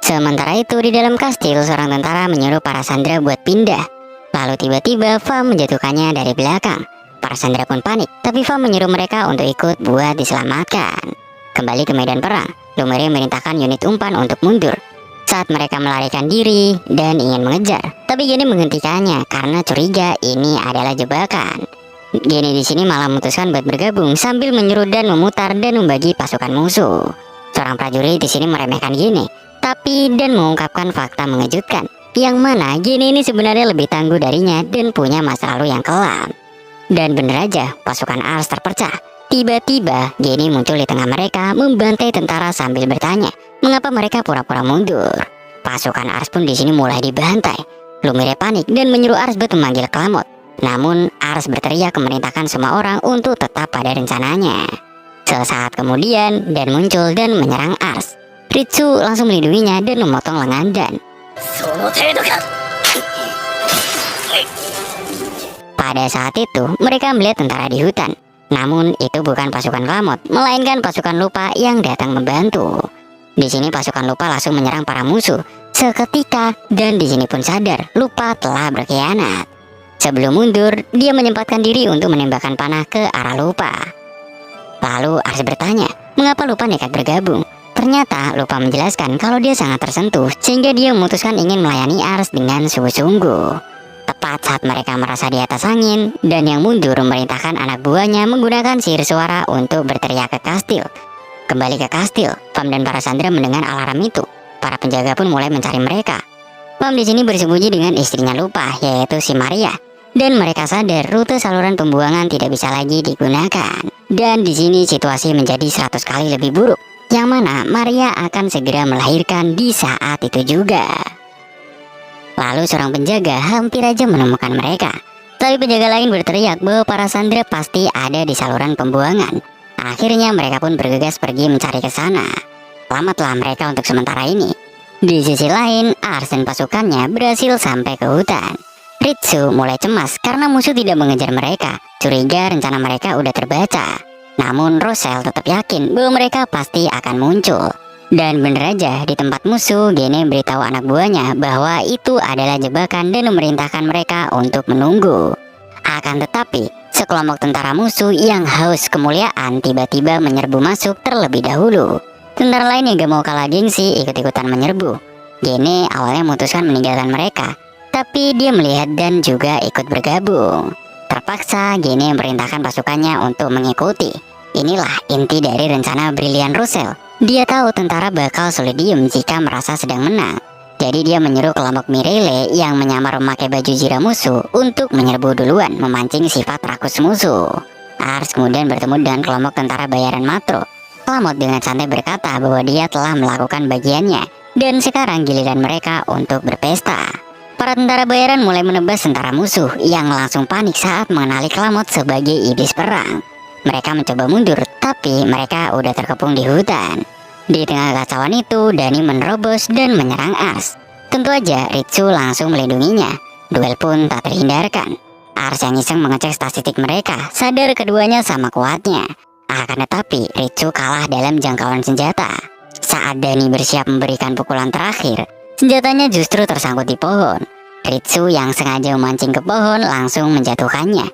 Sementara itu di dalam kastil, seorang tentara menyuruh para sandera buat pindah. Lalu tiba-tiba Vam menjatuhkannya dari belakang. Para sandera pun panik, tapi Vam menyuruh mereka untuk ikut buat diselamatkan. Kembali ke medan perang, Lumire memerintahkan unit umpan untuk mundur saat mereka melarikan diri dan ingin mengejar. Tapi Gene menghentikannya karena curiga ini adalah jebakan. Gene di sini malah memutuskan buat bergabung sambil menyuruh dan memutar dan membagi pasukan musuh. Seorang prajurit di sini meremehkan Gene, tapi dan mengungkapkan fakta mengejutkan, yang mana Gene ini sebenarnya lebih tangguh darinya dan punya masa lalu yang kelam. Dan bener aja, pasukan Ars terpecah. Tiba-tiba Gene muncul di tengah mereka, membantai tentara sambil bertanya, mengapa mereka pura-pura mundur. Pasukan Ars pun di sini mulai dibantai. Lumire panik dan menyuruh Ars buat memanggil Klamot. Namun Ars berteriak memerintahkan semua orang untuk tetap pada rencananya. Sesaat kemudian Dan muncul dan menyerang Ars. Ritsu langsung melindunginya dan memotong lengan Dan. Pada saat itu mereka melihat tentara di hutan. Namun itu bukan pasukan Klamot, melainkan pasukan Lupa yang datang membantu. Di sini pasukan Lupa langsung menyerang para musuh. Seketika Dan di sini pun sadar Lupa telah berkhianat. Sebelum mundur, dia menyempatkan diri untuk menembakkan panah ke arah Lupa. Lalu Ars bertanya, mengapa Lupa nekat bergabung? Ternyata Lupa menjelaskan kalau dia sangat tersentuh, sehingga dia memutuskan ingin melayani Ars dengan sungguh-sungguh. Tepat saat mereka merasa di atas angin, Dan yang mundur memerintahkan anak buahnya menggunakan sihir suara untuk berteriak ke kastil. Kembali ke kastil, Vam dan para sandera mendengar alarm itu. Para penjaga pun mulai mencari mereka. Vam di sini bersembunyi dengan istrinya Lupa, yaitu si Maria. Dan mereka sadar rute saluran pembuangan tidak bisa lagi digunakan. Dan di sini situasi menjadi 100 kali lebih buruk, yang mana Maria akan segera melahirkan di saat itu juga. Lalu seorang penjaga hampir aja menemukan mereka. Tapi penjaga lain berteriak bahwa para sandera pasti ada di saluran pembuangan. Akhirnya mereka pun bergegas pergi mencari ke sana. Selamatlah mereka untuk sementara ini. Di sisi lain, Ars dan pasukannya berhasil sampai ke hutan. Ritsu mulai cemas karena musuh tidak mengejar mereka. Curiga rencana mereka udah terbaca. Namun Rosel tetap yakin bahwa mereka pasti akan muncul. Dan bener aja, di tempat musuh, Gene beritahu anak buahnya bahwa itu adalah jebakan dan memerintahkan mereka untuk menunggu. Akan tetapi, sekelompok tentara musuh yang haus kemuliaan tiba-tiba menyerbu masuk terlebih dahulu. Tentara lain yang gak mau kalah gengsi ikut-ikutan menyerbu. Gene awalnya memutuskan meninggalkan mereka, tapi dia melihat dan juga ikut bergabung. Terpaksa Gene memerintahkan pasukannya untuk mengikuti. Inilah inti dari rencana brilian Rosel. Dia tahu tentara bakal sulit diem jika merasa sedang menang. Jadi dia menyuruh kelompok Mirele yang menyamar memakai baju zira musuh untuk menyerbu duluan, memancing sifat rakus musuh. Ars kemudian bertemu dengan kelompok tentara bayaran Matro. Klamot dengan santai berkata bahwa dia telah melakukan bagiannya, dan sekarang giliran mereka untuk berpesta. Para tentara bayaran mulai menebas tentara musuh yang langsung panik saat mengenali Klamot sebagai iblis perang. Mereka mencoba mundur, tapi mereka udah terkepung di hutan. Di tengah kacauan itu, Dani menerobos dan menyerang Ars. Tentu aja Ritsu langsung melindunginya. Duel pun tak terhindarkan. Ars yang iseng mengecek statistik mereka, sadar keduanya sama kuatnya. Akan tetapi Ritsu kalah dalam jangkauan senjata. Saat Dani bersiap memberikan pukulan terakhir, senjatanya justru tersangkut di pohon. Ritsu yang sengaja memancing ke pohon langsung menjatuhkannya.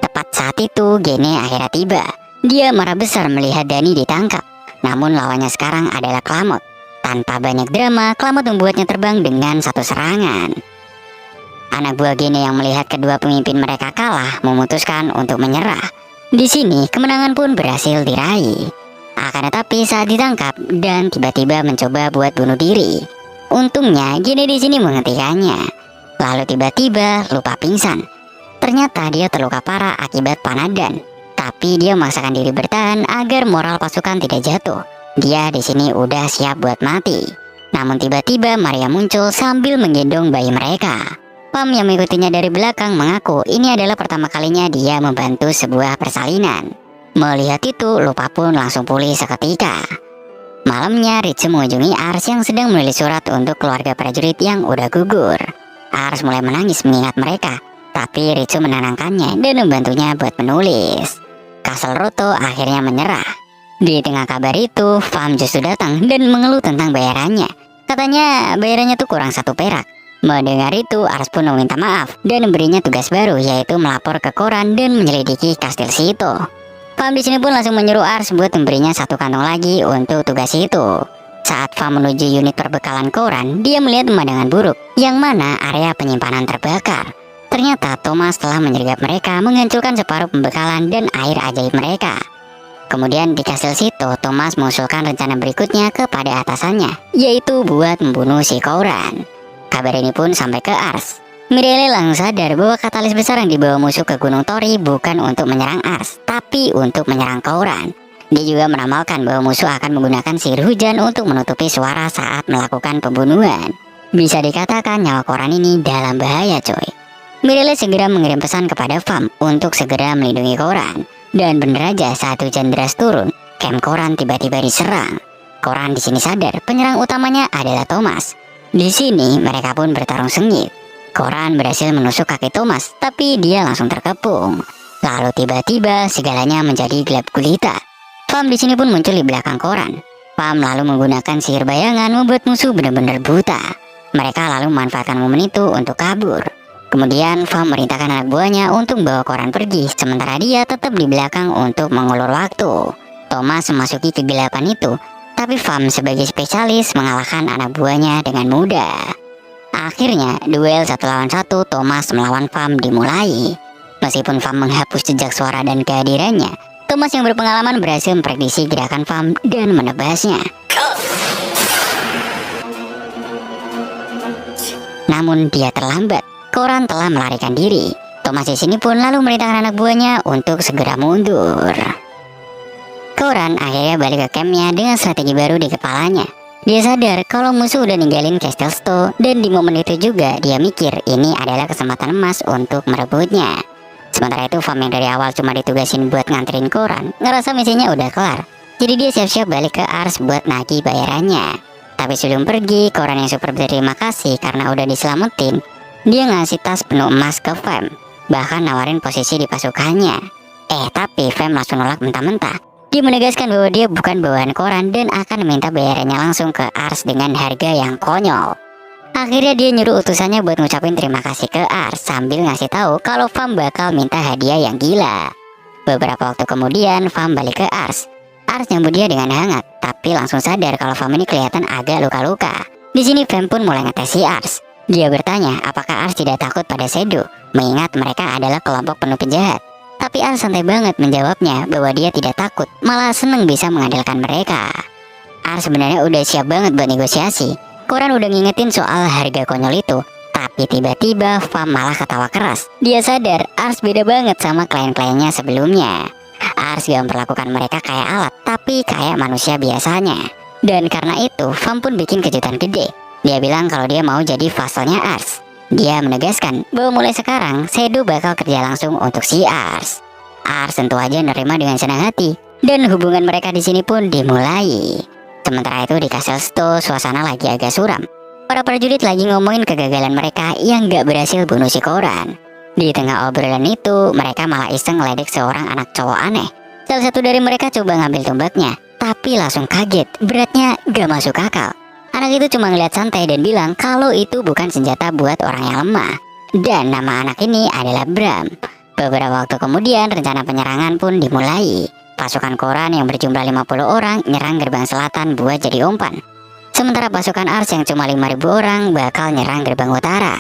Tepat saat itu Gene akhirnya tiba. Dia marah besar melihat Dani ditangkap. Namun lawannya sekarang adalah Klamot. Tanpa banyak drama, Klamot membuatnya terbang dengan satu serangan. Anak buah Gene yang melihat kedua pemimpin mereka kalah memutuskan untuk menyerah. Di sini kemenangan pun berhasil diraih. Akan tetapi saat ditangkap dan tiba-tiba mencoba buat bunuh diri. Untungnya Gene di sini menghentikannya. Lalu tiba-tiba lupa pingsan. Ternyata dia terluka parah akibat panadan. Tapi dia memaksakan diri bertahan agar moral pasukan tidak jatuh. Dia di sini udah siap buat mati. Namun tiba-tiba Maria muncul sambil menggendong bayi mereka. Pam yang mengikutinya dari belakang mengaku ini adalah pertama kalinya dia membantu sebuah persalinan. Melihat itu, lupa pun langsung pulih seketika. Malamnya Ritsu mengunjungi Ars yang sedang menulis surat untuk keluarga prajurit yang udah gugur. Ars mulai menangis mengingat mereka, tapi Ritsu menenangkannya dan membantunya buat menulis. Kastel Roto akhirnya menyerah. Di tengah kabar itu, Fam justru datang dan mengeluh tentang bayarannya. Katanya bayarannya tuh kurang 1 perak. Mendengar itu, Ars pun meminta maaf dan memberinya tugas baru, yaitu melapor ke Koran dan menyelidiki kastil Sito. Fam di sini pun langsung menyuruh Ars buat memberinya 1 kantong lagi untuk tugas itu. Saat Fam menuju unit perbekalan Koran, dia melihat pemandangan buruk, yang mana area penyimpanan terbakar. Ternyata Thomas telah menyergap mereka, menghancurkan separuh pembekalan dan air ajaib mereka. Kemudian di kastil Sito, Thomas mengusulkan rencana berikutnya kepada atasannya, yaitu buat membunuh si Koran. Kabar ini pun sampai ke Ars. Mireille langsung sadar bahwa katalis besar yang dibawa musuh ke Gunung Tori bukan untuk menyerang Ars, tapi untuk menyerang Koran. Dia juga meramalkan bahwa musuh akan menggunakan sihir hujan untuk menutupi suara saat melakukan pembunuhan. Bisa dikatakan nyawa Koran ini dalam bahaya, coy. Mireille segera mengirim pesan kepada Fam untuk segera melindungi Koran. Dan bener aja saat hujan deras turun, camp Koran tiba-tiba diserang. Koran di sini sadar penyerang utamanya adalah Thomas. Di sini mereka pun bertarung sengit. Koran berhasil menusuk kaki Thomas, tapi dia langsung terkepung. Lalu tiba-tiba segalanya menjadi gelap gulita. Fam di sini pun muncul di belakang Koran. Fam lalu menggunakan sihir bayangan membuat musuh benar-benar buta. Mereka lalu memanfaatkan momen itu untuk kabur. Kemudian Fam merintahkan anak buahnya untuk membawa Koran pergi, sementara dia tetap di belakang untuk mengulur waktu. Thomas memasuki kegelapan itu, tapi Fam sebagai spesialis mengalahkan anak buahnya dengan mudah. Akhirnya duel 1 lawan 1 Thomas melawan Fam dimulai. Meskipun Fam menghapus jejak suara dan kehadirannya, Thomas yang berpengalaman berhasil memprediksi gerakan Fam dan menebasnya. Namun dia terlambat. Koran telah melarikan diri. Thomas di sini pun lalu merintahkan anak buahnya untuk segera mundur. Koran akhirnya balik ke campnya dengan strategi baru di kepalanya. Dia sadar kalau musuh udah ninggalin Castle Sto, dan di momen itu juga dia mikir ini adalah kesempatan emas untuk merebutnya. Sementara itu Fam yang dari awal cuma ditugasin buat nganterin Koran ngerasa misinya udah kelar. Jadi dia siap-siap balik ke Ars buat nagih bayarannya. Tapi sebelum pergi, Koran yang super berterima kasih karena udah diselamatin. Dia ngasih tas penuh emas ke Fam, bahkan nawarin posisi di pasukannya. Tapi Fam langsung nolak mentah-mentah. Dia menegaskan bahwa dia bukan bawaan Koran dan akan meminta bayarannya langsung ke Ars dengan harga yang konyol. Akhirnya dia nyuruh utusannya buat ngucapin terima kasih ke Ars sambil ngasih tahu kalau Fam bakal minta hadiah yang gila. Beberapa waktu kemudian Fam balik ke Ars. Ars nyambut dia dengan hangat, tapi langsung sadar kalau Fam ini kelihatan agak luka-luka. Di sini Fam pun mulai ngetes si Ars. Dia bertanya apakah Ars tidak takut pada Shadow, mengingat mereka adalah kelompok penuh penjahat. Tapi Ars santai banget menjawabnya bahwa dia tidak takut, malah seneng bisa mengandalkan mereka. Ars sebenarnya udah siap banget buat negosiasi. Koran udah ngingetin soal harga konyol itu, tapi tiba-tiba Fam malah ketawa keras. Dia sadar Ars beda banget sama klien-kliennya sebelumnya. Ars gak memperlakukan mereka kayak alat, tapi kayak manusia biasanya. Dan karena itu Fam pun bikin kejutan gede. Dia bilang kalau dia mau jadi vasalnya Ars. Dia menegaskan bahwa mulai sekarang Shadow bakal kerja langsung untuk si Ars. Ars tentu aja nerima dengan senang hati, dan hubungan mereka di sini pun dimulai. Sementara itu di Castle Stowe suasana lagi agak suram. Para prajurit lagi ngomongin kegagalan mereka yang gak berhasil bunuh si Koran. Di tengah obrolan itu, mereka malah iseng ngeledek seorang anak cowok aneh. Salah satu dari mereka coba ngambil tombaknya, tapi langsung kaget, beratnya gak masuk akal. Anak itu cuma ngeliat santai dan bilang kalau itu bukan senjata buat orang yang lemah. Dan nama anak ini adalah Bram. Beberapa waktu kemudian rencana penyerangan pun dimulai. Pasukan Koran yang berjumlah 50 orang nyerang gerbang selatan buat jadi umpan. Sementara pasukan Ars yang cuma 5.000 orang bakal nyerang gerbang utara.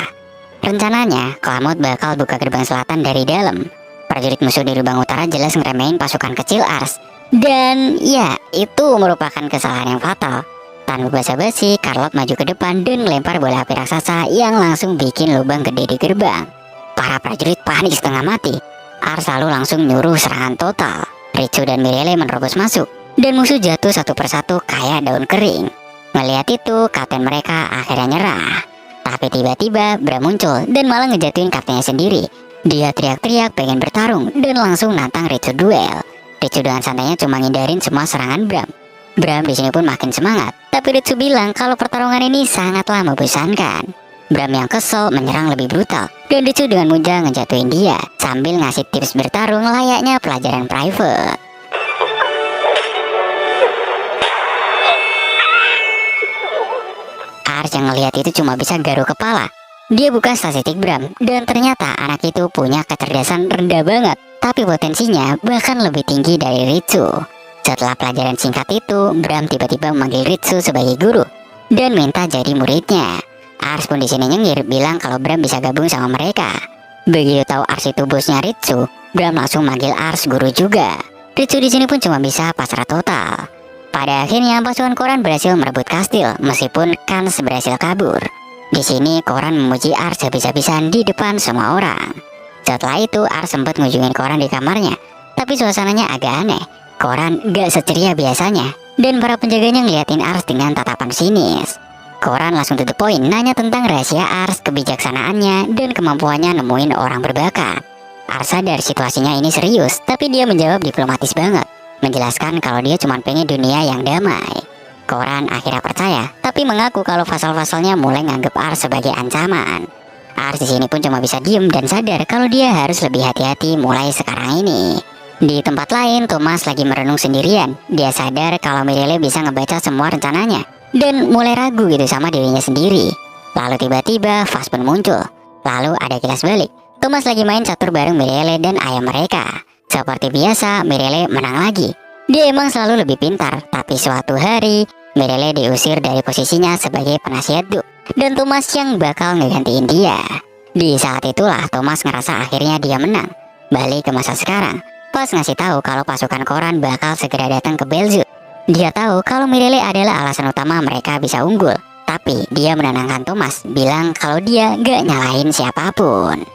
Rencananya, Klamot bakal buka gerbang selatan dari dalam. Prajurit musuh di gerbang utara jelas ngeremehin pasukan kecil Ars. Dan ya, itu merupakan kesalahan yang fatal. Tanpa basa-basi, Carlot maju ke depan dan melempar bola api raksasa yang langsung bikin lubang gede di gerbang. Para prajurit panik setengah mati. Ars lalu langsung nyuruh serangan total. Ritsu dan Mireille menerobos masuk, dan musuh jatuh satu persatu kayak daun kering. Melihat itu, kapten mereka akhirnya nyerah. Tapi tiba-tiba Bram muncul dan malah ngejatuhin kaptennya sendiri. Dia teriak-teriak pengen bertarung dan langsung nantang Ritsu duel. Ritsu dengan santainya cuma ngindarin semua serangan Bram. Bram di sini pun makin semangat, tapi Ritsu bilang kalau pertarungan ini sangatlah membosankan. Bram yang kesel menyerang lebih brutal, dan Ritsu dengan mudah ngejatuhin dia sambil ngasih tips bertarung layaknya pelajaran private. Ars yang ngelihat itu cuma bisa garuk kepala. Dia bukan statistik Bram, dan ternyata anak itu punya kecerdasan rendah banget, tapi potensinya bahkan lebih tinggi dari Ritsu. Setelah pelajaran singkat itu, Bram tiba-tiba memanggil Ritsu sebagai guru dan minta jadi muridnya. Ars pun di sini nyengir bilang kalau Bram bisa gabung sama mereka. Begitu tahu Ars itu bosnya Ritsu, Bram langsung manggil Ars guru juga. Ritsu di sini pun cuma bisa pasrah total. Pada akhirnya pasukan Koran berhasil merebut kastil meskipun Kans berhasil kabur. Di sini Koran memuji Ars habis-habisan di depan semua orang. Setelah itu Ars sempat ngunjungin Koran di kamarnya, tapi suasananya agak aneh. Koran gak seceria biasanya, dan para penjaganya ngeliatin Ars dengan tatapan sinis. Koran langsung to the point nanya tentang rahasia Ars, kebijaksanaannya, dan kemampuannya nemuin orang berbakat. Ars sadar situasinya ini serius, tapi dia menjawab diplomatis banget, menjelaskan kalau dia cuma pengen dunia yang damai. Koran akhirnya percaya, tapi mengaku kalau fasal-fasalnya mulai nganggep Ars sebagai ancaman. Ars di sini pun cuma bisa diem dan sadar kalau dia harus lebih hati-hati mulai sekarang ini. Di tempat lain, Thomas lagi merenung sendirian. Dia sadar kalau Mireille bisa ngebaca semua rencananya dan mulai ragu gitu sama dirinya sendiri. Lalu tiba-tiba Vas pun muncul. Lalu ada kilas balik. Thomas lagi main catur bareng Mireille dan ayah mereka. Seperti biasa, Mireille menang lagi. Dia emang selalu lebih pintar, tapi suatu hari Mireille diusir dari posisinya sebagai penasihat Duke, dan Thomas yang bakal ngegantiin dia. Di saat itulah Thomas ngerasa akhirnya dia menang. Balik ke masa sekarang, Vas ngasih tahu kalau pasukan Koran bakal segera datang ke Belzut. Dia tahu kalau Mireille adalah alasan utama mereka bisa unggul, tapi dia menenangkan Thomas, bilang kalau dia gak nyalahin siapapun.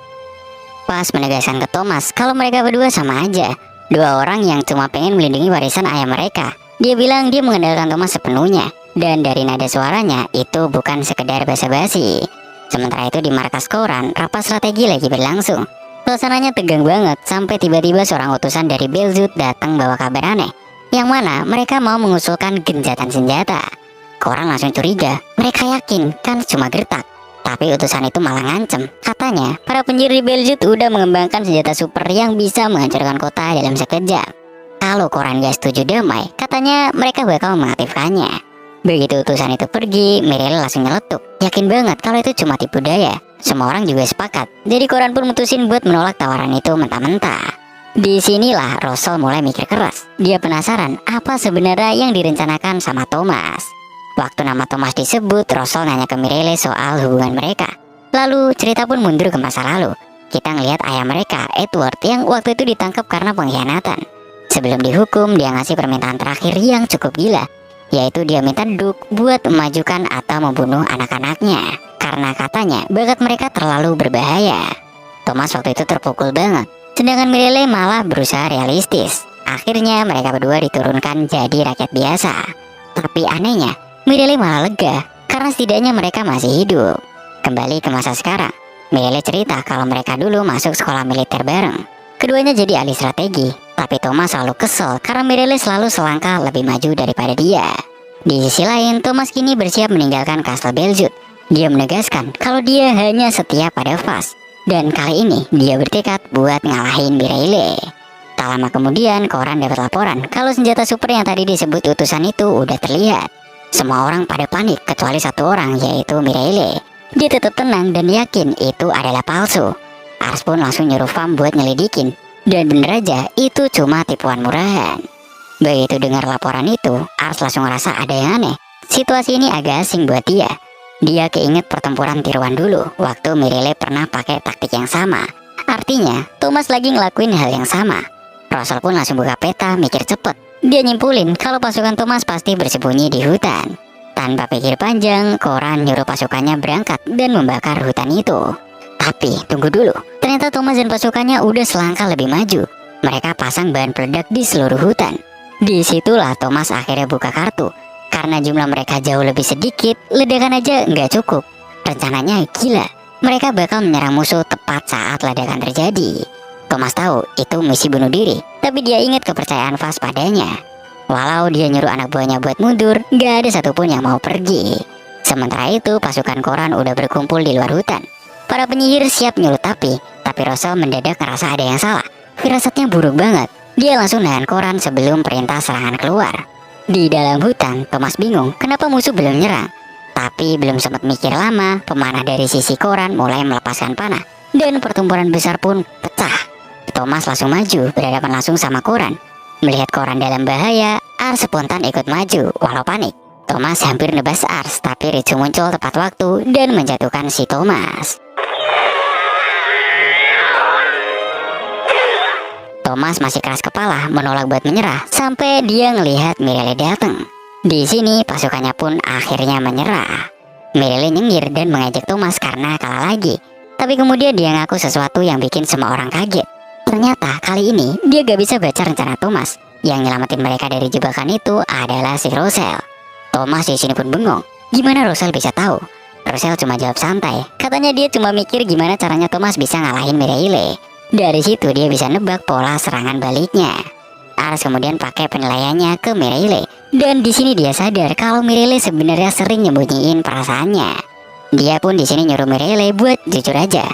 Vas menegaskan ke Thomas kalau mereka berdua sama aja, dua orang yang cuma pengen melindungi warisan ayah mereka. Dia bilang dia mengandalkan Thomas sepenuhnya, dan dari nada suaranya itu bukan sekedar basa-basi. Sementara itu di markas Koran, rapat strategi lagi berlangsung. Suasananya tegang banget sampai tiba-tiba seorang utusan dari Belzut datang bawa kabar aneh, yang mana mereka mau mengusulkan gencatan senjata. Koran langsung curiga, mereka yakin kan cuma gertak. Tapi utusan itu malah ngancem, katanya para penjiri Belzut udah mengembangkan senjata super yang bisa menghancurkan kota dalam sekejap. Kalau Koran gak setuju damai, katanya mereka bakal mengaktifkannya. Begitu utusan itu pergi, Mireille langsung nyeletuk, yakin banget kalau itu cuma tipu daya. Semua orang juga sepakat, jadi Koran pun mutusin buat menolak tawaran itu mentah-mentah. Disinilah Rosal mulai mikir keras. Dia penasaran apa sebenarnya yang direncanakan sama Thomas. Waktu nama Thomas disebut, Rosal nanya ke Mireille soal hubungan mereka. Lalu cerita pun mundur ke masa lalu. Kita ngelihat ayah mereka, Edward, yang waktu itu ditangkap karena pengkhianatan. Sebelum dihukum, dia ngasih permintaan terakhir yang cukup gila, yaitu dia minta Duke buat memajukan atau membunuh anak-anaknya, karena katanya bakat mereka terlalu berbahaya. Thomas waktu itu terpukul banget, sedangkan Mireille malah berusaha realistis. Akhirnya mereka berdua diturunkan jadi rakyat biasa. Tapi anehnya, Mireille malah lega, karena setidaknya mereka masih hidup. Kembali ke masa sekarang, Mirele cerita kalau mereka dulu masuk sekolah militer bareng. Keduanya jadi ahli strategi, tapi Thomas selalu kesel karena Mirele selalu selangkah lebih maju daripada dia. Di sisi lain, Thomas kini bersiap meninggalkan Castle Belzut. Dia menegaskan kalau dia hanya setia pada Vas, dan kali ini dia bertekad buat ngalahin Mirele. Tak lama kemudian, Koran dapat laporan kalau senjata super yang tadi disebut utusan itu udah terlihat. Semua orang pada panik kecuali satu orang, yaitu Mirele. Dia tetap tenang dan yakin itu adalah palsu. Ars pun langsung nyuruh Vam buat nyelidikin, dan bener aja itu cuma tipuan murahan. Begitu dengar laporan itu, Ars langsung ngerasa ada yang aneh. Situasi ini agak asing buat dia. Dia keinget pertempuran tiruan dulu, waktu Mirele pernah pakai taktik yang sama. Artinya, Thomas lagi ngelakuin hal yang sama. Russell pun langsung buka peta, mikir cepet. Dia nyimpulin kalau pasukan Thomas pasti bersembunyi di hutan. Tanpa pikir panjang, Koran nyuruh pasukannya berangkat dan membakar hutan itu. Tapi, tunggu dulu. Ternyata Thomas dan pasukannya udah selangkah lebih maju. Mereka pasang bahan peledak di seluruh hutan. Disitulah Thomas akhirnya buka kartu. Karena jumlah mereka jauh lebih sedikit, ledakan aja nggak cukup. Rencananya gila. Mereka bakal menyerang musuh tepat saat ledakan terjadi. Thomas tahu itu misi bunuh diri, tapi dia ingat kepercayaan Vas padanya. Walau dia nyuruh anak buahnya buat mundur, gak ada satupun yang mau pergi. Sementara itu, pasukan Koran udah berkumpul di luar hutan. Para penyihir siap nyulut tapi Russell mendadak ngerasa ada yang salah. Firasatnya buruk banget. Dia langsung nahan Koran sebelum perintah serangan keluar. Di dalam hutan, Thomas bingung kenapa musuh belum nyerang. Tapi belum sempat mikir lama, pemanah dari sisi Koran mulai melepaskan panah, dan pertempuran besar pun pecah. Thomas langsung maju, berhadapan langsung sama Koran. Melihat Koran dalam bahaya, Ars spontan ikut maju, walau panik. Thomas hampir nebas Ars, tapi Ricu muncul tepat waktu dan menjatuhkan si Thomas. Thomas masih keras kepala, menolak buat menyerah, sampai dia ngelihat Mirele datang. Di sini pasukannya pun akhirnya menyerah. Mirele nyengir dan mengajak Thomas karena kalah lagi. Tapi kemudian dia ngaku sesuatu yang bikin semua orang kaget. Ternyata kali ini dia gak bisa baca rencana Thomas. Yang nyelamatin mereka dari jebakan itu adalah si Russell. Thomas di sini pun bengong. Gimana Russell bisa tahu? Russell cuma jawab santai. Katanya dia cuma mikir gimana caranya Thomas bisa ngalahin Mirele. Dari situ dia bisa nebak pola serangan baliknya. Ars kemudian pakai penilaiannya ke Mirele. Dan di sini dia sadar kalau Mirele sebenarnya sering nyembunyiin perasaannya. Dia pun di sini nyuruh Mirele buat jujur aja.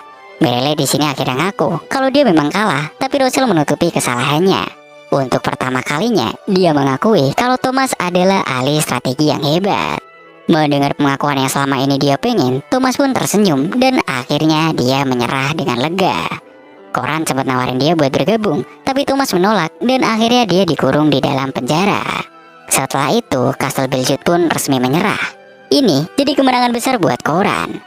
Mirele di sini akhirnya ngaku kalau dia memang kalah, tapi Russell menutupi kesalahannya. Untuk pertama kalinya, dia mengakui kalau Thomas adalah ahli strategi yang hebat. Mendengar pengakuan yang selama ini dia pengen, Thomas pun tersenyum dan akhirnya dia menyerah dengan lega. Koran sempat nawarin dia buat bergabung, tapi Thomas menolak dan akhirnya dia dikurung di dalam penjara. Setelah itu, Castle Belzut pun resmi menyerah. Ini jadi kemenangan besar buat Koran.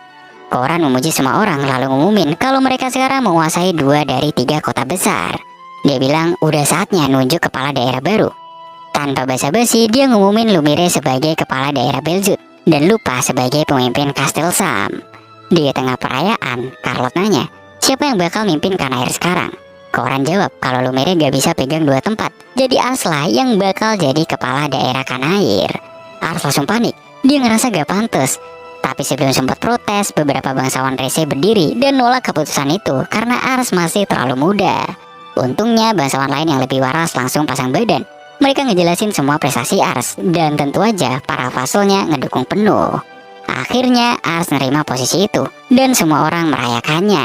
Koran memuji semua orang lalu ngumumin kalau mereka sekarang menguasai 2 dari 3 kota besar. Dia bilang udah saatnya nunjuk kepala daerah baru. Tanpa basa-basi dia ngumumin Lumire sebagai kepala daerah Belzut dan lupa sebagai pemimpin Kastil Sam. Di tengah perayaan, Carlot nanya, siapa yang bakal mimpin Kanair sekarang? Koran jawab kalau Lumire gak bisa pegang 2 tempat, jadi Arslah yang bakal jadi kepala daerah Kanair. Ars langsung panik, dia ngerasa gak pantas. Tapi sebelum sempat protes, beberapa bangsawan rese berdiri dan nolak keputusan itu karena Ars masih terlalu muda. Untungnya bangsawan lain yang lebih waras langsung pasang badan. Mereka ngejelasin semua prestasi Ars dan tentu aja para vasalnya ngedukung penuh. Akhirnya Ars nerima posisi itu dan semua orang merayakannya.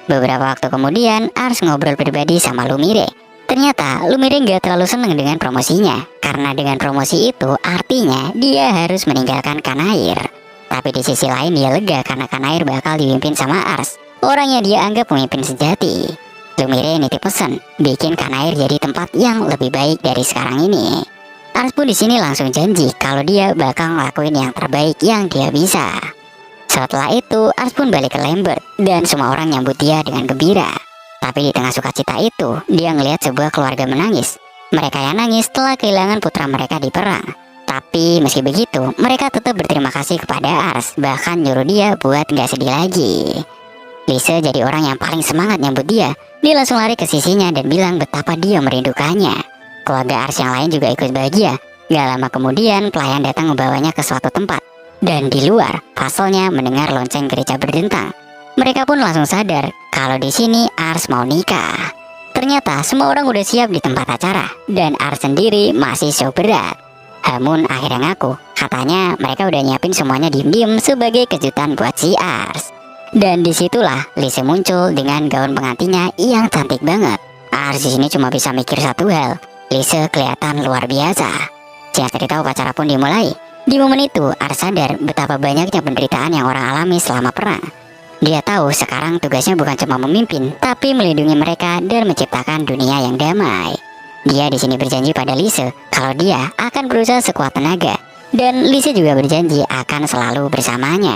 Beberapa waktu kemudian Ars ngobrol pribadi sama Lumire. Ternyata Lumire gak terlalu seneng dengan promosinya, karena dengan promosi itu artinya dia harus meninggalkan Kanair. Tapi di sisi lain dia lega karena Kanair bakal dipimpin sama Ars, orang yang dia anggap pemimpin sejati. Lumire nitip pesan, bikin Kanair jadi tempat yang lebih baik dari sekarang ini. Ars pun di sini langsung janji kalau dia bakal ngelakuin yang terbaik yang dia bisa. Setelah itu Ars pun balik ke Lambert dan semua orang nyambut dia dengan gembira. Tapi di tengah sukacita itu dia ngelihat sebuah keluarga menangis. Mereka yang nangis setelah kehilangan putra mereka di perang. Tapi meski begitu, mereka tetap berterima kasih kepada Ars, bahkan nyuruh dia buat gak sedih lagi. Lisa jadi orang yang paling semangat nyambut dia. Dia langsung lari ke sisinya dan bilang betapa dia merindukannya. Keluarga Ars yang lain juga ikut bahagia. Gak lama kemudian, pelayan datang membawanya ke suatu tempat. Dan di luar, vasalnya mendengar lonceng gereja berdentang. Mereka pun langsung sadar kalau di sini Ars mau nikah. Ternyata semua orang udah siap di tempat acara dan Ars sendiri masih show berat. Hamun akhirnya ngaku, katanya mereka udah nyiapin semuanya diem-diem sebagai kejutan buat si Ars. Dan disitulah Lise muncul dengan gaun pengantinnya yang cantik banget. Ars di sini cuma bisa mikir satu hal, Lise kelihatan luar biasa. Singkat cerita upacara pun dimulai. Di momen itu Ars sadar betapa banyaknya penderitaan yang orang alami selama perang. Dia tahu sekarang tugasnya bukan cuma memimpin, tapi melindungi mereka dan menciptakan dunia yang damai. Dia di sini berjanji pada Lise kalau dia akan berusaha sekuat tenaga, dan Lise juga berjanji akan selalu bersamanya.